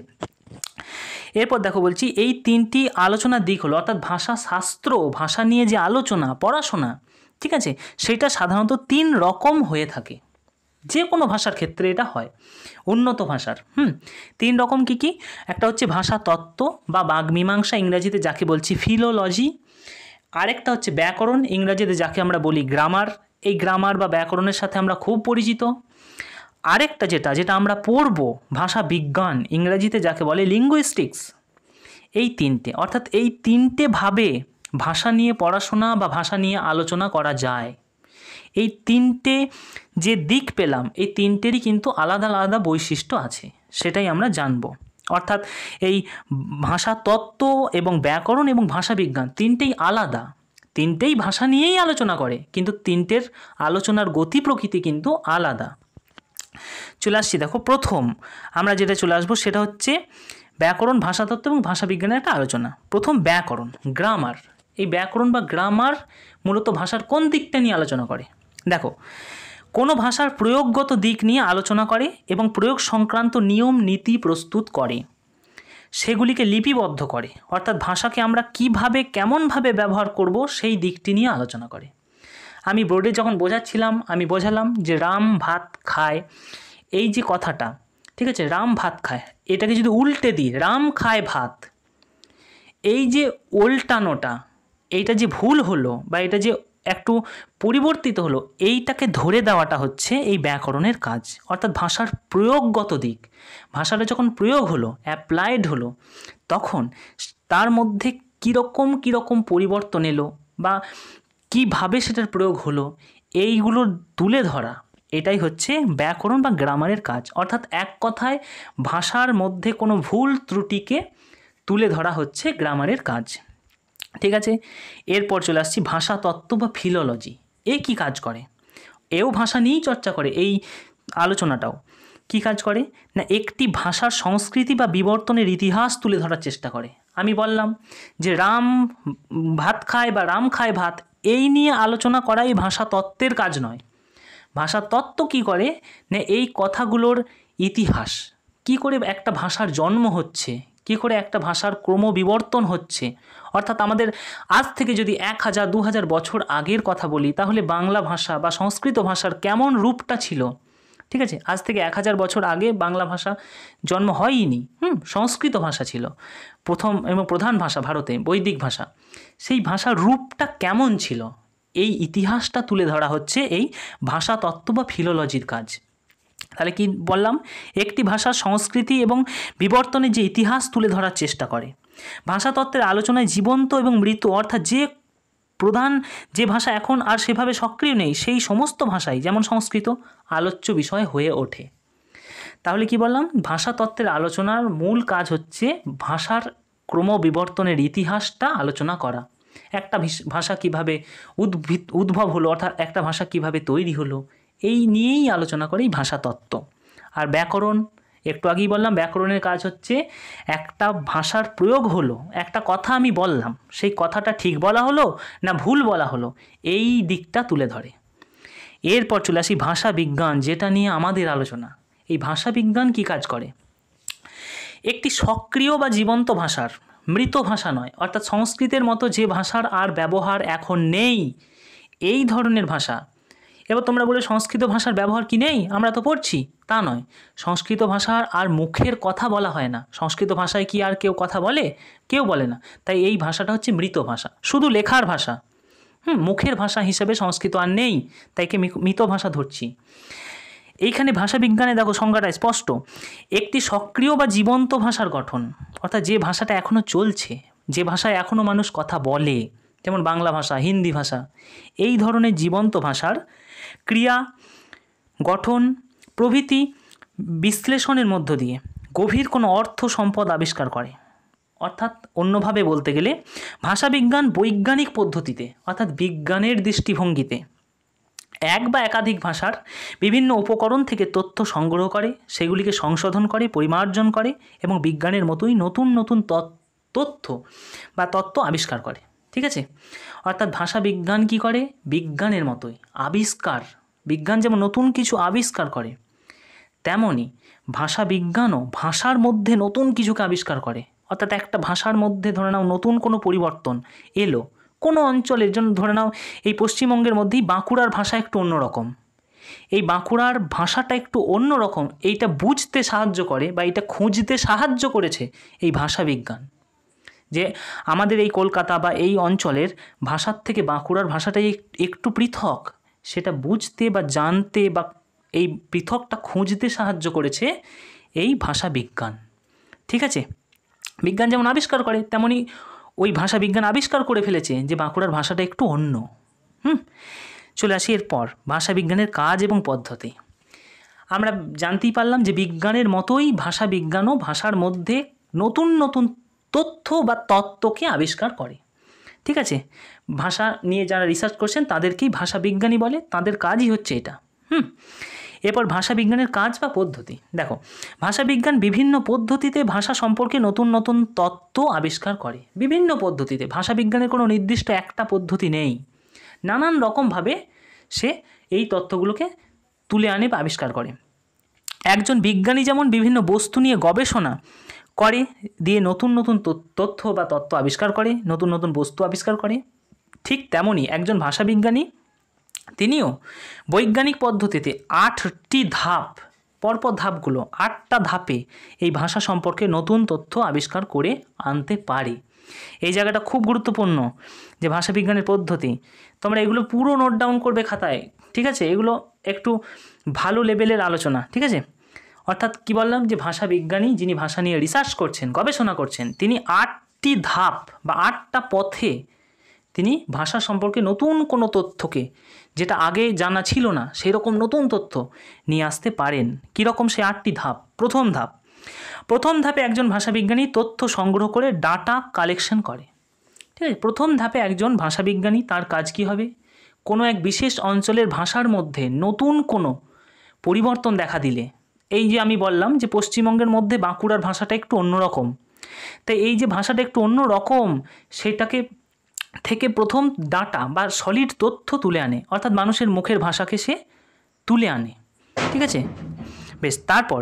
এরপর দেখো বলছি, এই তিনটি আলোচনার দিক হলো, অর্থাৎ ভাষাশাস্ত্র, ভাষা নিয়ে যে আলোচনা পড়াশোনা, ঠিক আছে, সেটা সাধারণত তিন রকম হয়ে থাকে। যে কোনো ভাষার ক্ষেত্রে এটা হয়, উন্নত ভাষার। 3 রকম কী কী? একটা হচ্ছে ভাষা তত্ত্ব বা বাগমীমাংসা, ইংরাজিতে যাকে বলছি ফিলোলজি। আরেকটা হচ্ছে ব্যাকরণ, ইংরাজিতে যাকে আমরা বলি গ্রামার। এই গ্রামার বা ব্যাকরণের সাথে আমরা খুব পরিচিত। আরেকটা যেটা আমরা পড়ব, ভাষা বিজ্ঞান, ইংরাজিতে যাকে বলে লিঙ্গুইস্টিক্স। এই 3টে, অর্থাৎ এই 3টে ভাবে ভাষা নিয়ে পড়াশোনা বা ভাষা নিয়ে আলোচনা করা যায়। এই 3টে যে দিক পেলাম, এই 3টেরই কিন্তু আলাদা আলাদা বৈশিষ্ট্য আছে, সেটাই আমরা জানব। অর্থাৎ এই ভাষা তত্ত্ব এবং ব্যাকরণ এবং ভাষা বিজ্ঞান 3টেই আলাদা, 3টেই ভাষা নিয়েই আলোচনা করে, কিন্তু 3টের আলোচনার গতি প্রকৃতি কিন্তু আলাদা। চলে আসছি, দেখো প্রথম আমরা যেটা চলে আসবো সেটা হচ্ছে ব্যাকরণ, ভাষাতত্ত্ব এবং ভাষা বিজ্ঞানের একটা আলোচনা। প্রথম ব্যাকরণ, গ্রামার। এই ব্যাকরণ বা গ্রামার মূলত ভাষার কোন দিকটা নিয়ে আলোচনা করে? দেখো, কোনো ভাষার প্রয়োগগত দিক নিয়ে আলোচনা করে এবং প্রয়োগ সংক্রান্ত নিয়ম নীতি প্রস্তুত করে, সেগুলিকে লিপিবদ্ধ করে। অর্থাৎ ভাষাকে আমরা কিভাবে কেমনভাবে ব্যবহার করব সেই দিকটি নিয়ে আলোচনা করে। আমি বোর্ডে যখন বোঝাচ্ছিলাম আমি বোঝালাম যে রাম ভাত খায়, এই যে কথাটা, ঠিক আছে, রাম ভাত খায়, এটাকে যদি উল্টে দিই রাম খায় ভাত, এই যে উল্টানোটা, এইটা যে ভুল হলো বা এটা যে একটু পরিবর্তিত হলো, এইটাকে ধরে দেওয়াটা হচ্ছে এই ব্যাকরণের কাজ। অর্থাৎ ভাষার প্রয়োগগত দিক, ভাষাটা যখন প্রয়োগ হলো, অ্যাপ্লাইড হলো, তখন তার মধ্যে কীরকম পরিবর্তন এলো বা কীভাবে সেটার প্রয়োগ হলো, এইগুলো তুলে ধরা, এটাই হচ্ছে ব্যাকরণ বা গ্রামারের কাজ। অর্থাৎ এক কথায় ভাষার মধ্যে কোনো ভুল ত্রুটিকে তুলে ধরা হচ্ছে গ্রামারের কাজ। ঠিক আছে, এরপর চলে আসছি ভাষা তত্ত্ব বা ফিলোলজি। এ কী কাজ করে? এও ভাষা নিয়েই চর্চা করে, এই আলোচনাটাও কী কাজ করে না, একটি ভাষার সংস্কৃতি বা বিবর্তনের ইতিহাস তুলে ধরার চেষ্টা করে। আমি বললাম যে রাম ভাত খায় বা রাম খায় ভাত, এই নিয়ে আলোচনা করাই ভাষা তত্ত্বের কাজ নয়। ভাষা তত্ত্ব কী করে না, এই কথাগুলোর ইতিহাস, কি করে একটা ভাষার জন্ম হচ্ছে, কী করে একটা ভাষার ক্রমবিবর্তন হচ্ছে। অর্থাৎ আমাদের আজ থেকে যদি 1000-2000 বছর আগের কথা বলি, তাহলে বাংলা ভাষা বা সংস্কৃত ভাষার কেমন রূপটা ছিল। ঠিক আছে, আজ থেকে 1000 বছর আগে বাংলা ভাষা জন্ম হয়নি, সংস্কৃত ভাষা ছিল প্রথম এবং প্রধান ভাষা ভারতে, বৈদিক ভাষা। সেই ভাষার রূপটা কেমন ছিল, এই ইতিহাসটা তুলে ধরা হচ্ছে এই ভাষা তত্ত্ব বা ফিলোলজির কাজ। তাহলে কি বললাম, একটি ভাষার সংস্কৃতি এবং বিবর্তনের যে ইতিহাস তুলে ধরার চেষ্টা করে। ভাষাতত্ত্বের আলোচনায় জীবন্ত এবং মৃত, অর্থাৎ যে প্রধান যে ভাষা এখন আর সেভাবে সক্রিয় নেই, সেই সমস্ত ভাষাই যেমন সংস্কৃত আলোচ্য বিষয় হয়ে ওঠে। তাহলে কি বললাম, ভাষাতত্ত্বের আলোচনার মূল কাজ হচ্ছে ভাষার ক্রমবিবর্তনের ইতিহাসটা আলোচনা করা। একটা ভাষা কিভাবে উদ্ভব হলো, অর্থাৎ একটা ভাষা কিভাবে তৈরি হলো, এই নিয়েই আলোচনা করে এই ভাষাতত্ত্ব। আর ব্যাকরণ, একটু আগেই বললাম ব্যাকরণের কাজ হচ্ছে একটা ভাষার প্রয়োগ হলো, একটা কথা আমি বললাম, সেই কথাটা ঠিক বলা হলো না ভুল বলা হলো, এই দিকটা তুলে ধরে। এরপর চলে আসি ভাষা বিজ্ঞান, যেটা নিয়ে আমাদের আলোচনা। এই ভাষা বিজ্ঞান কী কাজ করে? একটি সক্রিয় বা জীবন্ত ভাষার, মৃত ভাষা নয়, অর্থাৎ সংস্কৃতের মতো যে ভাষার আর ব্যবহার এখন নেই, এই ধরনের ভাষা। এবার তোমরা বলে সংস্কৃত ভাষার ব্যবহার কি নেই, আমরা তো পড়ছি, তা নয়। সংস্কৃত ভাষার আর মুখের কথা বলা হয় না। সংস্কৃত ভাষায় কি আর কেউ কথা বলে? কেউ বলে না। তাই এই ভাষাটা হচ্ছে মৃত ভাষা, শুধু লেখার ভাষা। মুখের ভাষা হিসেবে সংস্কৃত আর নেই, তাইকে মৃত ভাষা ধরছি। এইখানে ভাষা বিজ্ঞানে দেখো সংজ্ঞাটা স্পষ্ট, একটি সক্রিয় বা জীবন্ত ভাষার গঠন, অর্থাৎ যে ভাষাটা এখনও চলছে, যে ভাষায় এখনও মানুষ কথা বলে, যেমন বাংলা ভাষা, হিন্দি ভাষা, এই ধরনের জীবন্ত ভাষার ক্রিয়া, গঠন প্রভৃতি বিশ্লেষণের মধ্য দিয়ে গভীর কোনো অর্থ সম্পদ আবিষ্কার করে। অর্থাৎ অন্যভাবে বলতে গেলে ভাষাবিজ্ঞান বৈজ্ঞানিক পদ্ধতিতে, অর্থাৎ বিজ্ঞানের দৃষ্টিভঙ্গিতে এক বা একাধিক ভাষার বিভিন্ন উপকরণ থেকে তথ্য সংগ্রহ করে, সেগুলিকে সংশোধন করে, পরিমার্জন করে এবং বিজ্ঞানের মতোই নতুন নতুন তথ্য বা তত্ত্ব আবিষ্কার করে। ঠিক আছে, অর্থাৎ ভাষা বিজ্ঞান কী করে? বিজ্ঞানের মতোই আবিষ্কার। বিজ্ঞান যেমন নতুন কিছু আবিষ্কার করে, তেমনই ভাষা বিজ্ঞানও ভাষার মধ্যে নতুন কিছুকে আবিষ্কার করে। অর্থাৎ একটা ভাষার মধ্যে ধরে নাও নতুন কোনো পরিবর্তন এলো কোনো অঞ্চলের জন্য, ধরে নাও এই পশ্চিমবঙ্গের মধ্যেই বাঁকুড়ার ভাষা একটু অন্যরকম, এই বাঁকুড়ার ভাষাটা একটু অন্যরকম এইটা বুঝতে সাহায্য করে বা এটা খুঁজতে সাহায্য করেছে এই ভাষাবিজ্ঞান, যে আমাদের এই কলকাতা বা এই অঞ্চলের ভাষার থেকে বাঁকুড়ার ভাষাটাই একটু পৃথক, সেটা বুঝতে বা জানতে বা এই পৃথকটা খুঁজতে সাহায্য করেছে এই ভাষা বিজ্ঞান। ঠিক আছে, বিজ্ঞান যেমন আবিষ্কার করে তেমনি ওই ভাষা বিজ্ঞান আবিষ্কার করে ফেলেছে যে বাঁকুড়ার ভাষাটা একটু অন্য। চলে আসি এরপর ভাষা বিজ্ঞানের কাজ এবং পদ্ধতি। আমরা জানতেই পারলাম যে বিজ্ঞানের মতোই ভাষা বিজ্ঞানও ভাষার মধ্যে নতুন নতুন তথ্য বা তত্ত্বকে আবিষ্কার করে। ঠিক আছে, ভাষা নিয়ে যারা রিসার্চ করছেন তাদেরকেই ভাষা বিজ্ঞানী বলে, তাদের কাজই হচ্ছে এটা। এরপর ভাষা বিজ্ঞানের কাজ বা পদ্ধতি। দেখো, ভাষা বিজ্ঞান বিভিন্ন পদ্ধতিতে ভাষা সম্পর্কে নতুন নতুন তত্ত্ব আবিষ্কার করে। বিভিন্ন পদ্ধতিতে, ভাষা বিজ্ঞানের কোনো নির্দিষ্ট একটা পদ্ধতি নেই, নানান রকমভাবে সে এই তত্ত্বগুলোকে তুলে আনে বা আবিষ্কার করে। একজন বিজ্ঞানী যেমন বিভিন্ন বস্তু নিয়ে গবেষণা করে দিয়ে নতুন নতুন তথ্য বা তত্ত্ব আবিষ্কার করে, নতুন নতুন বস্তু আবিষ্কার করে, ঠিক তেমনই একজন ভাষাবিজ্ঞানী তিনিও বৈজ্ঞানিক পদ্ধতিতে 8টি ধাপ, পরপর ধাপগুলো 8টা ধাপে এই ভাষা সম্পর্কে নতুন তথ্য আবিষ্কার করে আনতে পারে। এই জায়গাটা খুব গুরুত্বপূর্ণ যে ভাষাবিজ্ঞানের পদ্ধতি, তোমরা এগুলো পুরো নোট ডাউন করবে খাতায়। ঠিক আছে, এগুলো একটু ভালো লেভেলের আলোচনা। ঠিক আছে, অর্থাৎ কি বললাম যে ভাষা বিজ্ঞানী যিনি ভাষা নিয়ে রিসার্চ করছেন, গবেষণা করছেন, তিনি 8টি ধাপ বা 8টা পথে তিনি ভাষা সম্পর্কে নতুন কোনো তথ্যকে, যেটা আগে জানা ছিল না সেই রকম নতুন তথ্য নিয়ে আসতে পারেন। কীরকম সে 8টি ধাপ? প্রথম ধাপে একজন ভাষাবিজ্ঞানী তথ্য সংগ্রহ করে ডাটা কালেকশন করে। ঠিক আছে, প্রথম ধাপে একজন ভাষাবিজ্ঞানী তার কাজ কী হবে? কোনো এক বিশেষ অঞ্চলের ভাষার মধ্যে নতুন কোনো পরিবর্তন দেখা দিলে, এই যে আমি বললাম যে পশ্চিমবঙ্গের মধ্যে বাঁকুড়ার ভাষাটা একটু অন্যরকম, তাই এই যে ভাষাটা একটু অন্যরকম সেটাকে থেকে প্রথম ডাটা বা সলিড তথ্য তুলে আনে, অর্থাৎ মানুষের মুখের ভাষাকে সে তুলে আনে। ঠিক আছে, বেশ। তারপর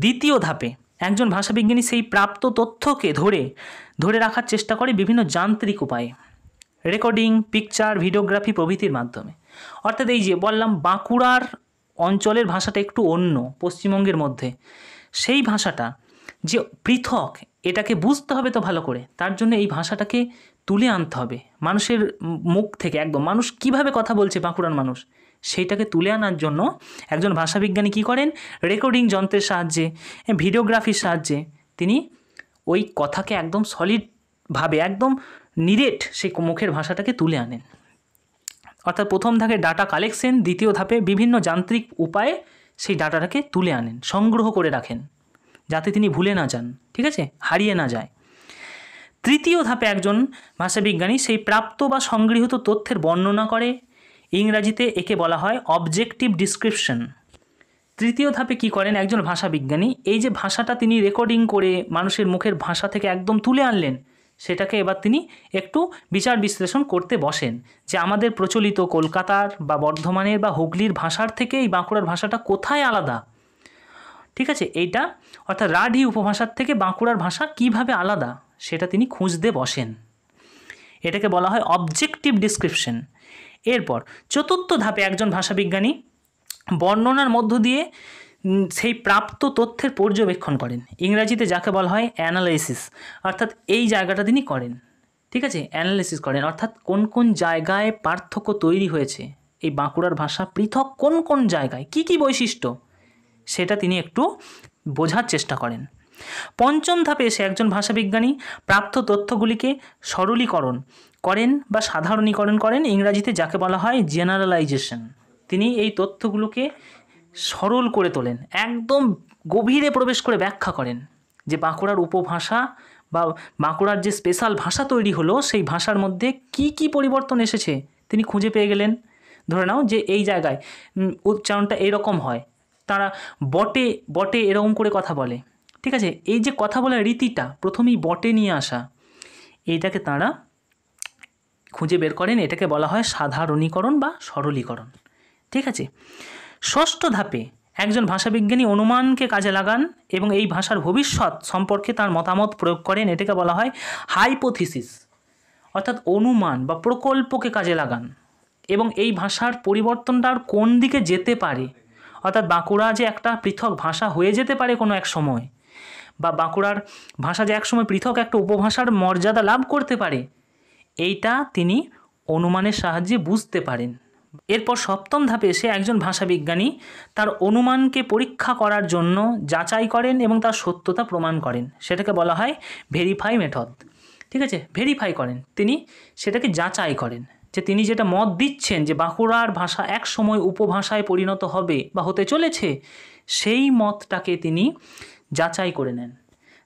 দ্বিতীয় ধাপে একজন ভাষাবিজ্ঞানী সেই প্রাপ্ত তথ্যকে ধরে রাখার চেষ্টা করে বিভিন্ন যান্ত্রিক উপায়ে, রেকর্ডিং, পিকচার, ভিডিওগ্রাফি প্রভৃতির মাধ্যমে। অর্থাৎ এই যে বললাম বাঁকুড়ার অঞ্চলের ভাষাটা একটু অন্য পশ্চিমবঙ্গের মধ্যে, সেই ভাষাটা যে পৃথক এটাকে বুঝতে হবে তো ভালো করে, তার জন্য এই ভাষাটাকে তুলে আনতে হবে মানুষের মুখ থেকে, একদম মানুষ কিভাবে কথা বলছে বাঁকুড়ার মানুষ, সেইটাকে তুলে আনার জন্য একজন ভাষাবিজ্ঞানী কী করেন? রেকর্ডিং যন্ত্রের সাহায্যে, ভিডিওগ্রাফির সাহায্যে তিনি ওই কথাকে একদম সলিডভাবে, একদম নিরেট সেই মুখের ভাষাটাকে তুলে আনেন। অর্থাৎ প্রথম ধাপে ডাটা কালেকশন, দ্বিতীয় ধাপে বিভিন্ন যান্ত্রিক উপায়ে সেই ডাটাটাকে তুলে আনেন, সংগ্রহ করে রাখেন যাতে তিনি ভুলে না যান। ঠিক আছে, হারিয়ে না যায়। তৃতীয় ধাপে একজন ভাষাবিজ্ঞানী সেই প্রাপ্ত বা সংগৃহীত তথ্যের বর্ণনা করে, ইংরাজিতে একে বলা হয় অবজেক্টিভ ডিসক্রিপশন। তৃতীয় ধাপে কি করেন একজন ভাষাবিজ্ঞানী? এই যে ভাষাটা তিনি রেকর্ডিং করে মানুষের মুখের ভাষা থেকে একদম তুলে আনলেন, সেটাকে এবার তিনি একটু বিচার বিশ্লেষণ করতে বসেন যে আমাদের প্রচলিত কলকাতার বা বর্ধমানের বা হুগলির ভাষার থেকে এই বাঁকুড়ার ভাষাটা কোথায় আলাদা। ঠিক আছে, এইটা অর্থাৎ রাঢ়ী উপভাষার থেকে বাঁকুড়ার ভাষা কিভাবে আলাদা সেটা তিনি খুঁজতে বসেন, এটাকে বলা হয় অবজেক্টিভ ডিসক্রিপশন। এরপর চতুর্থ ধাপে একজন ভাষাবিজ্ঞানী বর্ণনার মধ্য দিয়ে সেই প্রাপ্ত তথ্যের পর্যবেক্ষণ করেন, ইংরাজিতে যাকে বলা হয় অ্যানালাইসিস। অর্থাৎ এই জায়গাটা তিনি করেন। ঠিক আছে, অ্যানালাইসিস করেন, অর্থাৎ কোন কোন জায়গায় পার্থক্য তৈরি হয়েছে, এই বাঁকুড়ার ভাষা পৃথক কোন কোন জায়গায়, কি কি বৈশিষ্ট্য, সেটা তিনি একটু বোঝার চেষ্টা করেন। পঞ্চম ধাপে এসে একজন ভাষাবিজ্ঞানী প্রাপ্ত তথ্যগুলিকে সরলীকরণ করেন বা সাধারণীকরণ করেন, ইংরাজিতে যাকে বলা হয় জেনারেলাইজেশন। তিনি এই তথ্যগুলোকে সরল করে তোলেন, একদম গভীরে প্রবেশ করে ব্যাখ্যা করেন যে বাঁকুড়ার উপভাষা বা বাঁকুড়ার যে স্পেশাল ভাষা তৈরি হলো সেই ভাষার মধ্যে কি কি পরিবর্তন এসেছে তিনি খুঁজে পেয়ে গেলেন। ধরে নাও যে এই জায়গায় উচ্চারণটা এরকম হয়, তারা বটে বটে এরকম করে কথা বলে। ঠিক আছে, এই যে কথা বলার রীতিটা প্রথমেই বটে নিয়ে আসা, এইটাকে তাঁরা খুঁজে বের করেন, এটাকে বলা হয় সাধারণীকরণ বা সরলীকরণ। ঠিক আছে, ষষ্ঠ ধাপে একজন ভাষাবিজ্ঞানী অনুমানকে কাজে লাগান এবং এই ভাষার ভবিষ্যৎ সম্পর্কে তার মতামত প্রয়োগ করেন, এটাকে বলা হয় হাইপোথিসিস। অর্থাৎ অনুমান বা প্রকল্পকে কাজে লাগান, এবং এই ভাষার পরিবর্তনটা আর কোন দিকে যেতে পারে, অর্থাৎ বাঁকুড়া যে একটা পৃথক ভাষা হয়ে যেতে পারে কোনো এক সময়, বা বাঁকুড়ার ভাষা যে একসময় পৃথক একটা উপভাষার মর্যাদা লাভ করতে পারে, এইটা তিনি অনুমানের সাহায্যে বুঝতে পারেন। এরপর সপ্তম ধাপে এসে একজন ভাষাবিজ্ঞানী তার অনুমানকে পরীক্ষা করার জন্য যাচাই করেন এবং তার সত্যতা প্রমাণ করেন। সেটাকে বলা হয় ভেরিফাই মেথড। ঠিক আছে, ভেরিফাই করেন, তিনি সেটাকে যাচাই করেন যে তিনি যেটা মত দিচ্ছেন যে বাঁকুড়ার ভাষা এক সময় উপভাষায় পরিণত হবে বা হতে চলেছে, সেই মতটাকে তিনি যাচাই করে নেন।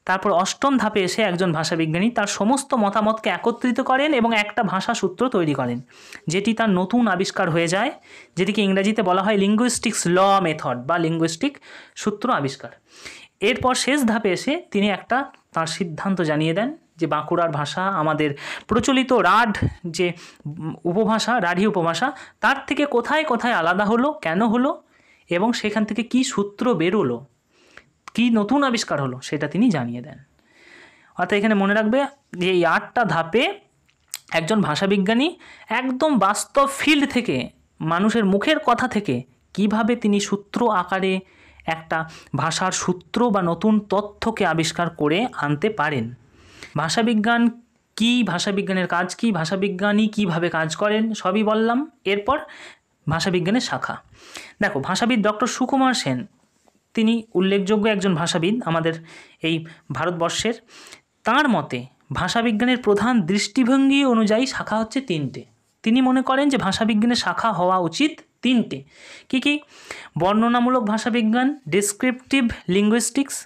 তারপর অষ্টম ধাপে এসে একজন ভাষাবিজ্ঞানী তার সমস্ত মতামতকে একত্রিত করেন এবং একটা ভাষা সূত্র তৈরি করেন, যেটি তার নতুন আবিষ্কার হয়ে যায়, যেটিকে ইংরেজিতে বলা হয় লিঙ্গুইস্টিক্স ল মেথড বা লিঙ্গুইস্টিক সূত্র আবিষ্কার। এরপর শেষ ধাপে এসে তিনি একটা তার সিদ্ধান্ত জানিয়ে দেন যে বাঁকুড়ার ভাষা আমাদের প্রচলিত রাঢ় যে উপভাষা, রাঢ়ী উপভাষা, তার থেকে কোথায় কোথায় আলাদা হলো, কেন হলো, এবং সেখান থেকে কী সূত্র বেরোলো, কী নতুন আবিষ্কার হলো, সেটা তিনি জানিয়ে দেন। অর্থাৎ এখানে মনে রাখবে যে এই 8টা ধাপে একজন ভাষাবিজ্ঞানী একদম বাস্তব ফিল্ড থেকে, মানুষের মুখের কথা থেকে কিভাবে তিনি সূত্র আকারে একটা ভাষার সূত্র বা নতুন তথ্যকে আবিষ্কার করে আনতে পারেন। ভাষাবিজ্ঞান কি, ভাষাবিজ্ঞানের কাজ কি, ভাষাবিজ্ঞানী কিভাবে কাজ করেন, সবই বললাম। এরপর ভাষাবিজ্ঞানের শাখা। দেখো, ভাষাবিদ ডক্টর সুকুমার সেন, তিনি উল্লেখযোগ্য একজন ভাষাবিদ আমাদের এই ভারতবর্ষের। তাঁর মতে ভাষাবিজ্ঞানের প্রধান দৃষ্টিভঙ্গি অনুযায়ী শাখা হচ্ছে 3টে। তিনি মনে করেন যে ভাষাবিজ্ঞানের শাখা হওয়া উচিত 3টে। কী কী? বর্ণনামূলক ভাষাবিজ্ঞান, ডেসক্রিপটিভ লিঙ্গুইস্টিক্স।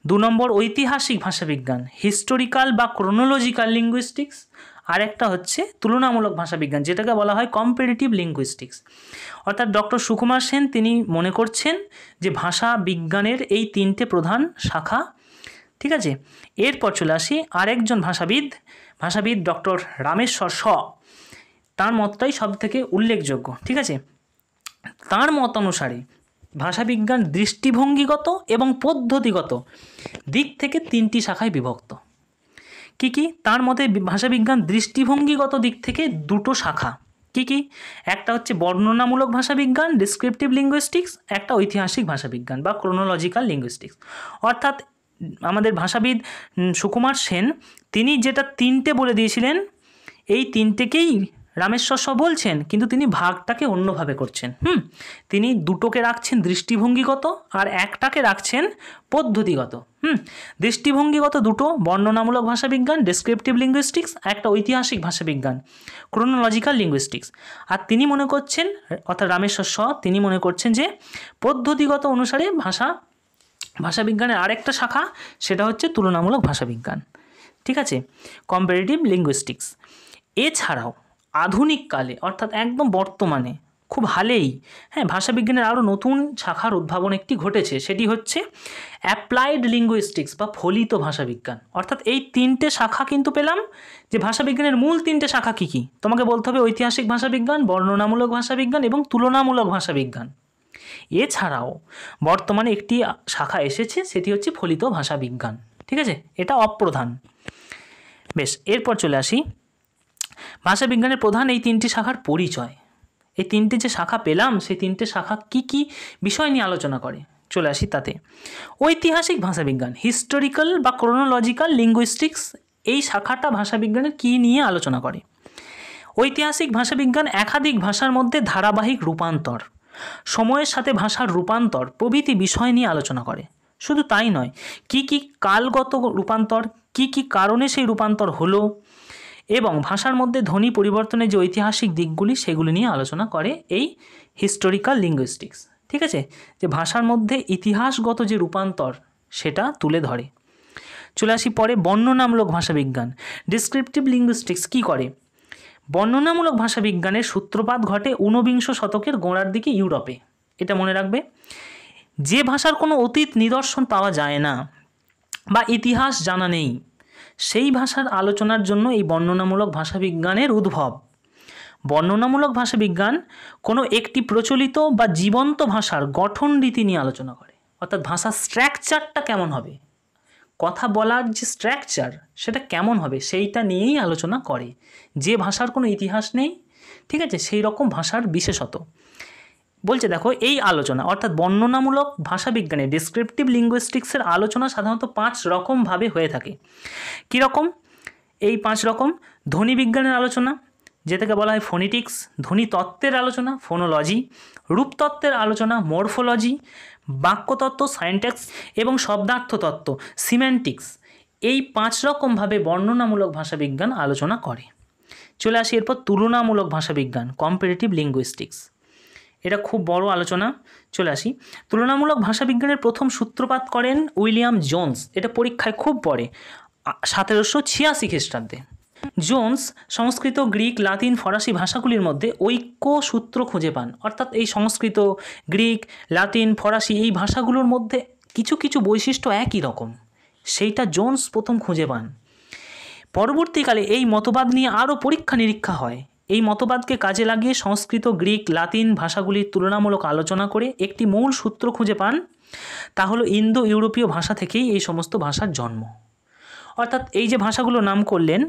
2 নম্বর ঐতিহাসিক ভাষাবিজ্ঞান, হিস্টোরিক্যাল বা ক্রোনোলজিক্যাল লিঙ্গুইস্টিক্স। আর একটা হচ্ছে তুলনামূলক ভাষাবিজ্ঞান, যেটাকে বলা হয় কম্পারেটিভ লিঙ্গুইস্টিক্স। অর্থাৎ ডক্টর সুকুমার সেন তিনি মনে করছেন যে ভাষা বিজ্ঞানের এই 3টে প্রধান শাখা। ঠিক আছে, এরপর চলে আসি আরেকজন ভাষাবিদ ডক্টর রামেশ্বর শ। তার মতটাই সব থেকে উল্লেখযোগ্য। ঠিক আছে, তার মত অনুসারে ভাষাবিজ্ঞান দৃষ্টিভঙ্গিগত এবং পদ্ধতিগত দিক থেকে 3টি শাখায় বিভক্ত। কী কী? তার মতে ভাষাবিজ্ঞান দৃষ্টিভঙ্গিগত দিক থেকে 2টো শাখা। কী কী? একটা হচ্ছে বর্ণনামূলক ভাষাবিজ্ঞান, ডেসক্রিপটিভ লিঙ্গুইস্টিক্স, একটা ঐতিহাসিক ভাষাবিজ্ঞান বা ক্রোনোলজিক্যাল লিঙ্গুইস্টিক্স। অর্থাৎ আমাদের ভাষাবিদ সুকুমার সেন তিনি যেটা 3টে বলে দিয়েছিলেন, এই 3টেকেই রামেশ্বর শ বলছেন, কিন্তু তিনি ভাগটাকে অন্যভাবে করছেন। তিনি 2টোকে রাখছেন দৃষ্টিভঙ্গিগত আর একটাকে রাখছেন পদ্ধতিগত। দৃষ্টিভঙ্গিগত 2টো, বর্ণনামূলক ভাষাবিজ্ঞান, ডেসক্রিপটিভ লিঙ্গুইস্টিক্স, একটা ঐতিহাসিক ভাষাবিজ্ঞান, ক্রোনোলজিক্যাল লিঙ্গুইস্টিক্স। আর তিনি মনে করছেন, অর্থাৎ রামেশ্বর শ, তিনি মনে করছেন যে পদ্ধতিগত অনুসারে ভাষাবিজ্ঞানের আরেকটা শাখা, সেটা হচ্ছে তুলনামূলক ভাষাবিজ্ঞান। ঠিক আছে, কম্পারেটিভ লিঙ্গুইস্টিক্স। এছাড়াও আধুনিক কালে, অর্থাৎ একদম বর্তমানে, খুব হালেই ভাষাবিজ্ঞানের আরও নতুন শাখার উদ্ভাবন একটি ঘটেছে, সেটি হচ্ছে অ্যাপ্লাইড লিঙ্গুইস্টিক্স বা ফলিত ভাষাবিজ্ঞান। অর্থাৎ এই 3টে শাখা কিন্তু পেলাম, যে ভাষাবিজ্ঞানের মূল 3টে শাখা কী কী? তোমাকে বলতে হবে ঐতিহাসিক ভাষাবিজ্ঞান, বর্ণনামূলক ভাষাবিজ্ঞান এবং তুলনামূলক ভাষাবিজ্ঞান। এছাড়াও বর্তমানে একটি শাখা এসেছে, সেটি হচ্ছে ফলিত ভাষাবিজ্ঞান। ঠিক আছে, এটা অপ্রধান। বেশ, এরপর চলে আসি ভাষাবিজ্ঞানের প্রধান এই 3টি শাখার পরিচয়। এই 3টে যে শাখা পেলাম, সেই 3টে শাখা কি কি বিষয় নিয়ে আলোচনা করে, চলে আসি তাতে। ঐতিহাসিক ভাষাবিজ্ঞান, হিস্টোরিক্যাল বা ক্রোনোলজিক্যাল লিঙ্গুইস্টিক্স, এই শাখাটা ভাষাবিজ্ঞানের কী নিয়ে আলোচনা করে? ঐতিহাসিক ভাষাবিজ্ঞান একাধিক ভাষার মধ্যে ধারাবাহিক রূপান্তর, সময়ের সাথে ভাষার রূপান্তর প্রভৃতি বিষয় নিয়ে আলোচনা করে। শুধু তাই নয়, কি কি কালগত রূপান্তর, কি কি কারণে সেই রূপান্তর হলো, এবং ভাষার মধ্যে ধ্বনি পরিবর্তনের যে ঐতিহাসিক দিকগুলি, সেগুলি নিয়ে আলোচনা করে এই হিস্টোরিক্যাল লিঙ্গুইস্টিক্স। ঠিক আছে, যে ভাষার মধ্যে ইতিহাসগত যে রূপান্তর, সেটা তুলে ধরে। চলে আসি পরে বর্ণনামূলক ভাষাবিজ্ঞান, ডিসক্রিপটিভ লিঙ্গুইস্টিক্স কী করে? বর্ণনামূলক ভাষাবিজ্ঞানের সূত্রপাত ঘটে 19 শতকের গোড়ার দিকে ইউরোপে। এটা মনে রাখবে, যে ভাষার কোনো অতীত নিদর্শন পাওয়া যায় না বা ইতিহাস জানা নেই, সেই ভাষার আলোচনার জন্য এই বর্ণনামূলক ভাষাবিজ্ঞানের উদ্ভব। বর্ণনামূলক ভাষাবিজ্ঞান কোনো একটি প্রচলিত বা জীবন্ত ভাষার গঠন রীতি নিয়ে আলোচনা করে। অর্থাৎ ভাষার স্ট্রাকচারটা কেমন হবে, কথা বলার যে স্ট্রাকচার, সেটা কেমন হবে, সেইটা নিয়েই আলোচনা করে। যে ভাষার কোনো ইতিহাস নেই, ঠিক আছে, সেই রকম ভাষার বিশেষত বলছে। দেখো এই আলোচনা অর্থাৎ বর্ণনামূলক ভাষাবিজ্ঞানে ডেসক্রিপটিভ লিঙ্গুইস্টিক্সের আলোচনা সাধারণত 5 রকমভাবে হয়ে থাকে। কীরকম? এই 5 রকম: ধ্বনি বিজ্ঞানের আলোচনা, যেটাকে বলা হয় ফোনেটিক্স; ধ্বনি তত্ত্বের আলোচনা ফোনোলজি; রূপতত্ত্বের আলোচনা মরফোলজি; বাক্যতত্ত্ব সাইনট্যাক্স এবং শব্দার্থ তত্ত্ব সিম্যান্টিক্স। এই 5 রকমভাবে বর্ণনামূলক ভাষাবিজ্ঞান আলোচনা করে। চলে আসি এরপর তুলনামূলক ভাষাবিজ্ঞান কম্পারেটিভ লিঙ্গুইস্টিক্স। এটা খুব বড় আলোচনা। চলে আসি, তুলনামূলক ভাষাবিজ্ঞানের প্রথম সূত্রপাত করেন উইলিয়াম জোন্স। এটা পরীক্ষায় খুব পড়ে, 1786 খ্রিস্টাব্দে। জোন্স সংস্কৃত, গ্রিক, লাতিন, ফরাসি ভাষাগুলির মধ্যে ঐক্য সূত্র খুঁজে পান। অর্থাৎ এই সংস্কৃত, গ্রিক, লাতিন, ফরাসি এই ভাষাগুলোর মধ্যে কিছু কিছু বৈশিষ্ট্য একই রকম, সেইটা জোন্স প্রথম খুঁজে পান। পরবর্তীকালে এই মতবাদ নিয়ে আরও পরীক্ষা নিরীক্ষা হয়। এই মতবাদকে কাজে লাগিয়ে সংস্কৃত, গ্রিক, লাতিন ভাষাগুলির তুলনামূলক আলোচনা করে একটি মূল সূত্র খুঁজে পান। তা হলো ইন্দো ইউরোপীয় ভাষা থেকেই এই সমস্ত ভাষার জন্ম। অর্থাৎ এই যে ভাষাগুলো নাম করলেন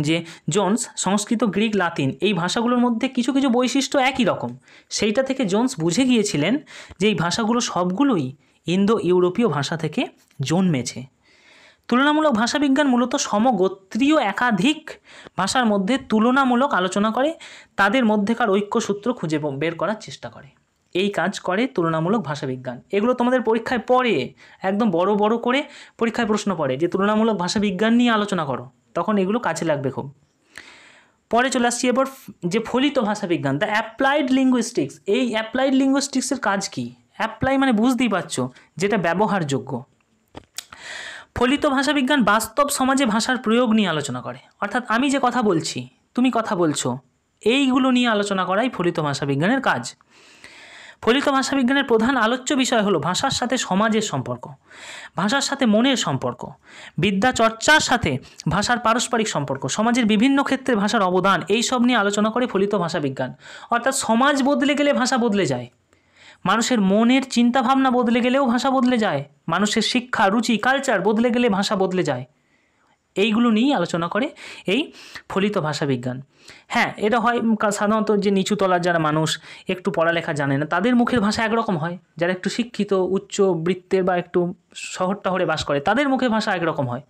যে জোন্স, সংস্কৃত, গ্রিক, লাতিন এই ভাষাগুলোর মধ্যে কিছু কিছু বৈশিষ্ট্য একই রকম, সেইটা থেকে জোন্স বুঝে গিয়েছিলেন যে এই ভাষাগুলো সবগুলোই ইন্দো ইউরোপীয় ভাষা থেকে জন্মেছে। তুলনামূলক ভাষাবিজ্ঞান মূলত সমগোত্রীয় একাধিক ভাষার মধ্যে তুলনামূলক আলোচনা করে, তাদের মধ্যেকার ঐক্যসূত্র খুঁজে বের করার চেষ্টা করে। এই কাজ করে তুলনামূলক ভাষাবিজ্ঞান। এগুলো তোমাদের পরীক্ষায় পড়ে, একদম বড় বড় করে পরীক্ষায় প্রশ্ন পড়ে যে তুলনামূলক ভাষাবিজ্ঞান নিয়ে আলোচনা করো, তখন এগুলো কাজে লাগবে খুব। পরে চলে আসছি এবার যে ফলিত ভাষাবিজ্ঞান, দ্য অ্যাপ্লাইড লিঙ্গুইস্টিক্স। এই অ্যাপ্লাইড লিঙ্গুইস্টিক্সের কাজ কি? অ্যাপ্লাই মানে বুঝতেই পারছো, যেটা ব্যবহারযোগ্য। ফলিত ভাষাবিজ্ঞান বাস্তব সমাজে ভাষার প্রয়োগ নিয়ে আলোচনা করে। অর্থাৎ আমি যে কথা বলছি, তুমি কথা বলছো, এইগুলো নিয়ে আলোচনা করাই ফলিত ভাষাবিজ্ঞানের কাজ। ফলিত ভাষাবিজ্ঞানের প্রধান আলোচ্য বিষয় হলো ভাষার সাথে সমাজের সম্পর্ক, ভাষার সাথে মনের সম্পর্ক, বিদ্যা চর্চার সাথে ভাষার পারস্পরিক সম্পর্ক, সমাজের বিভিন্ন ক্ষেত্রে ভাষার অবদান, এই সব নিয়ে আলোচনা করে ফলিত ভাষাবিজ্ঞান। অর্থাৎ সমাজ বদলে গেলে ভাষা বদলে যায়, মানুষের মনের চিন্তাভাবনা বদলে গেলেও ভাষা বদলে যায়, মানুষের শিক্ষা, রুচি, কালচার বদলে গেলে ভাষা বদলে যায়। এইগুলো নিয়েই আলোচনা করে এই ফলিত ভাষাবিজ্ঞান। হ্যাঁ, এটা হয় সাধারণত যে নিচু তলার যারা মানুষ, একটু পড়ালেখা জানে না, তাদের মুখের ভাষা একরকম হয়। যারা একটু শিক্ষিত, উচ্চ বৃত্তের বা একটু শহর টহরে বাস করে, তাদের মুখের ভাষা একরকম হয়।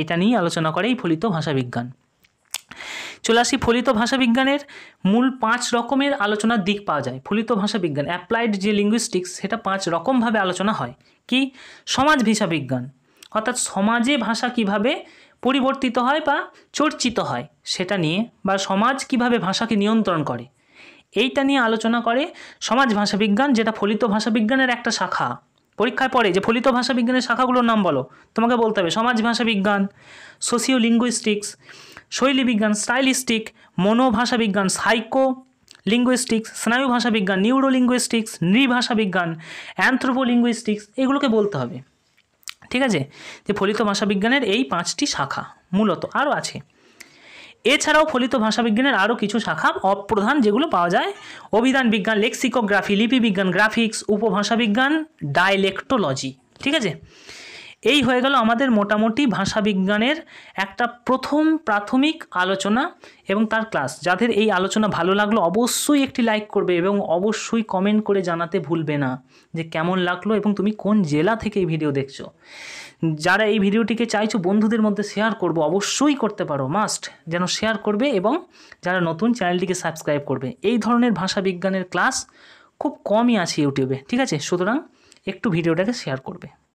এটা নিয়েই আলোচনা করে এই ফলিত ভাষাবিজ্ঞান। চলে আসি, ফলিত ভাষাবিজ্ঞানের মূল 5 রকমের আলোচনার দিক পাওয়া যায়। ফলিত ভাষাবিজ্ঞান অ্যাপ্লাইড যে লিঙ্গুইস্টিক্স, সেটা 5 রকমভাবে আলোচনা হয়। কি? সমাজ ভাষাবিজ্ঞান, অর্থাৎ সমাজে ভাষা কিভাবে পরিবর্তিত হয় বা চর্চিত হয় সেটা নিয়ে, বা সমাজ কিভাবে ভাষাকে নিয়ন্ত্রণ করে, এইটা নিয়ে আলোচনা করে সমাজ ভাষাবিজ্ঞান, যেটা ফলিত ভাষাবিজ্ঞানের একটা শাখা। পরীক্ষায় পড়ে যে ফলিত ভাষাবিজ্ঞানের শাখাগুলোর নাম বলো, তোমাকে বলতে হবে সমাজ ভাষাবিজ্ঞান, সোশিও লিঙ্গুইস্টিক্স, শৈলী বিজ্ঞান স্টাইলিস্টিক, মনোভাষাবিজ্ঞান সাইকো লিঙ্গুইস্টিক্স, স্নায়ু ভাষাবিজ্ঞান নিউরো লিঙ্গুইস্টিক্স, নৃভাষাবিজ্ঞান অ্যানথ্রোপো লিঙ্গুইস্টিক্স, এগুলোকে বলতে হবে। ঠিক আছে, যে ফলিত ভাষাবিজ্ঞানের এই 5টি শাখা মূলত, আরও আছে। এছাড়াও ফলিত ভাষাবিজ্ঞানের আরও কিছু শাখা অপ্রধান যেগুলো পাওয়া যায়: অভিধান বিজ্ঞান, লেক্সিকোগ্রাফি, লিপি বিজ্ঞান, গ্রাফিক্স, উপভাষাবিজ্ঞান, ডায়ালেক্টোলজি। ঠিক আছে, এই হয়ে গেল আমাদের মোটামুটি ভাষাবিজ্ঞানের একটা প্রথম প্রাথমিক আলোচনা এবং তার ক্লাস। যাদের এই আলোচনা ভালো লাগলো অবশ্যই একটি লাইক করবে এবং অবশ্যই কমেন্ট করে জানাতে ভুলবে না যে কেমন লাগলো এবং তুমি কোন জেলা থেকে এই ভিডিও দেখছো। যারা এই ভিডিওটিকে চাইছো বন্ধুদের মধ্যে শেয়ার করবো, অবশ্যই করতে পারো, মাস্ট যেন শেয়ার করবে, এবং যারা নতুন চ্যানেলটিকে সাবস্ক্রাইব করবে। এই ধরনের ভাষাবিজ্ঞানের ক্লাস খুব কমই আছে ইউটিউবে। ঠিক আছে, সুতরাং একটু ভিডিওটাকে শেয়ার করবে।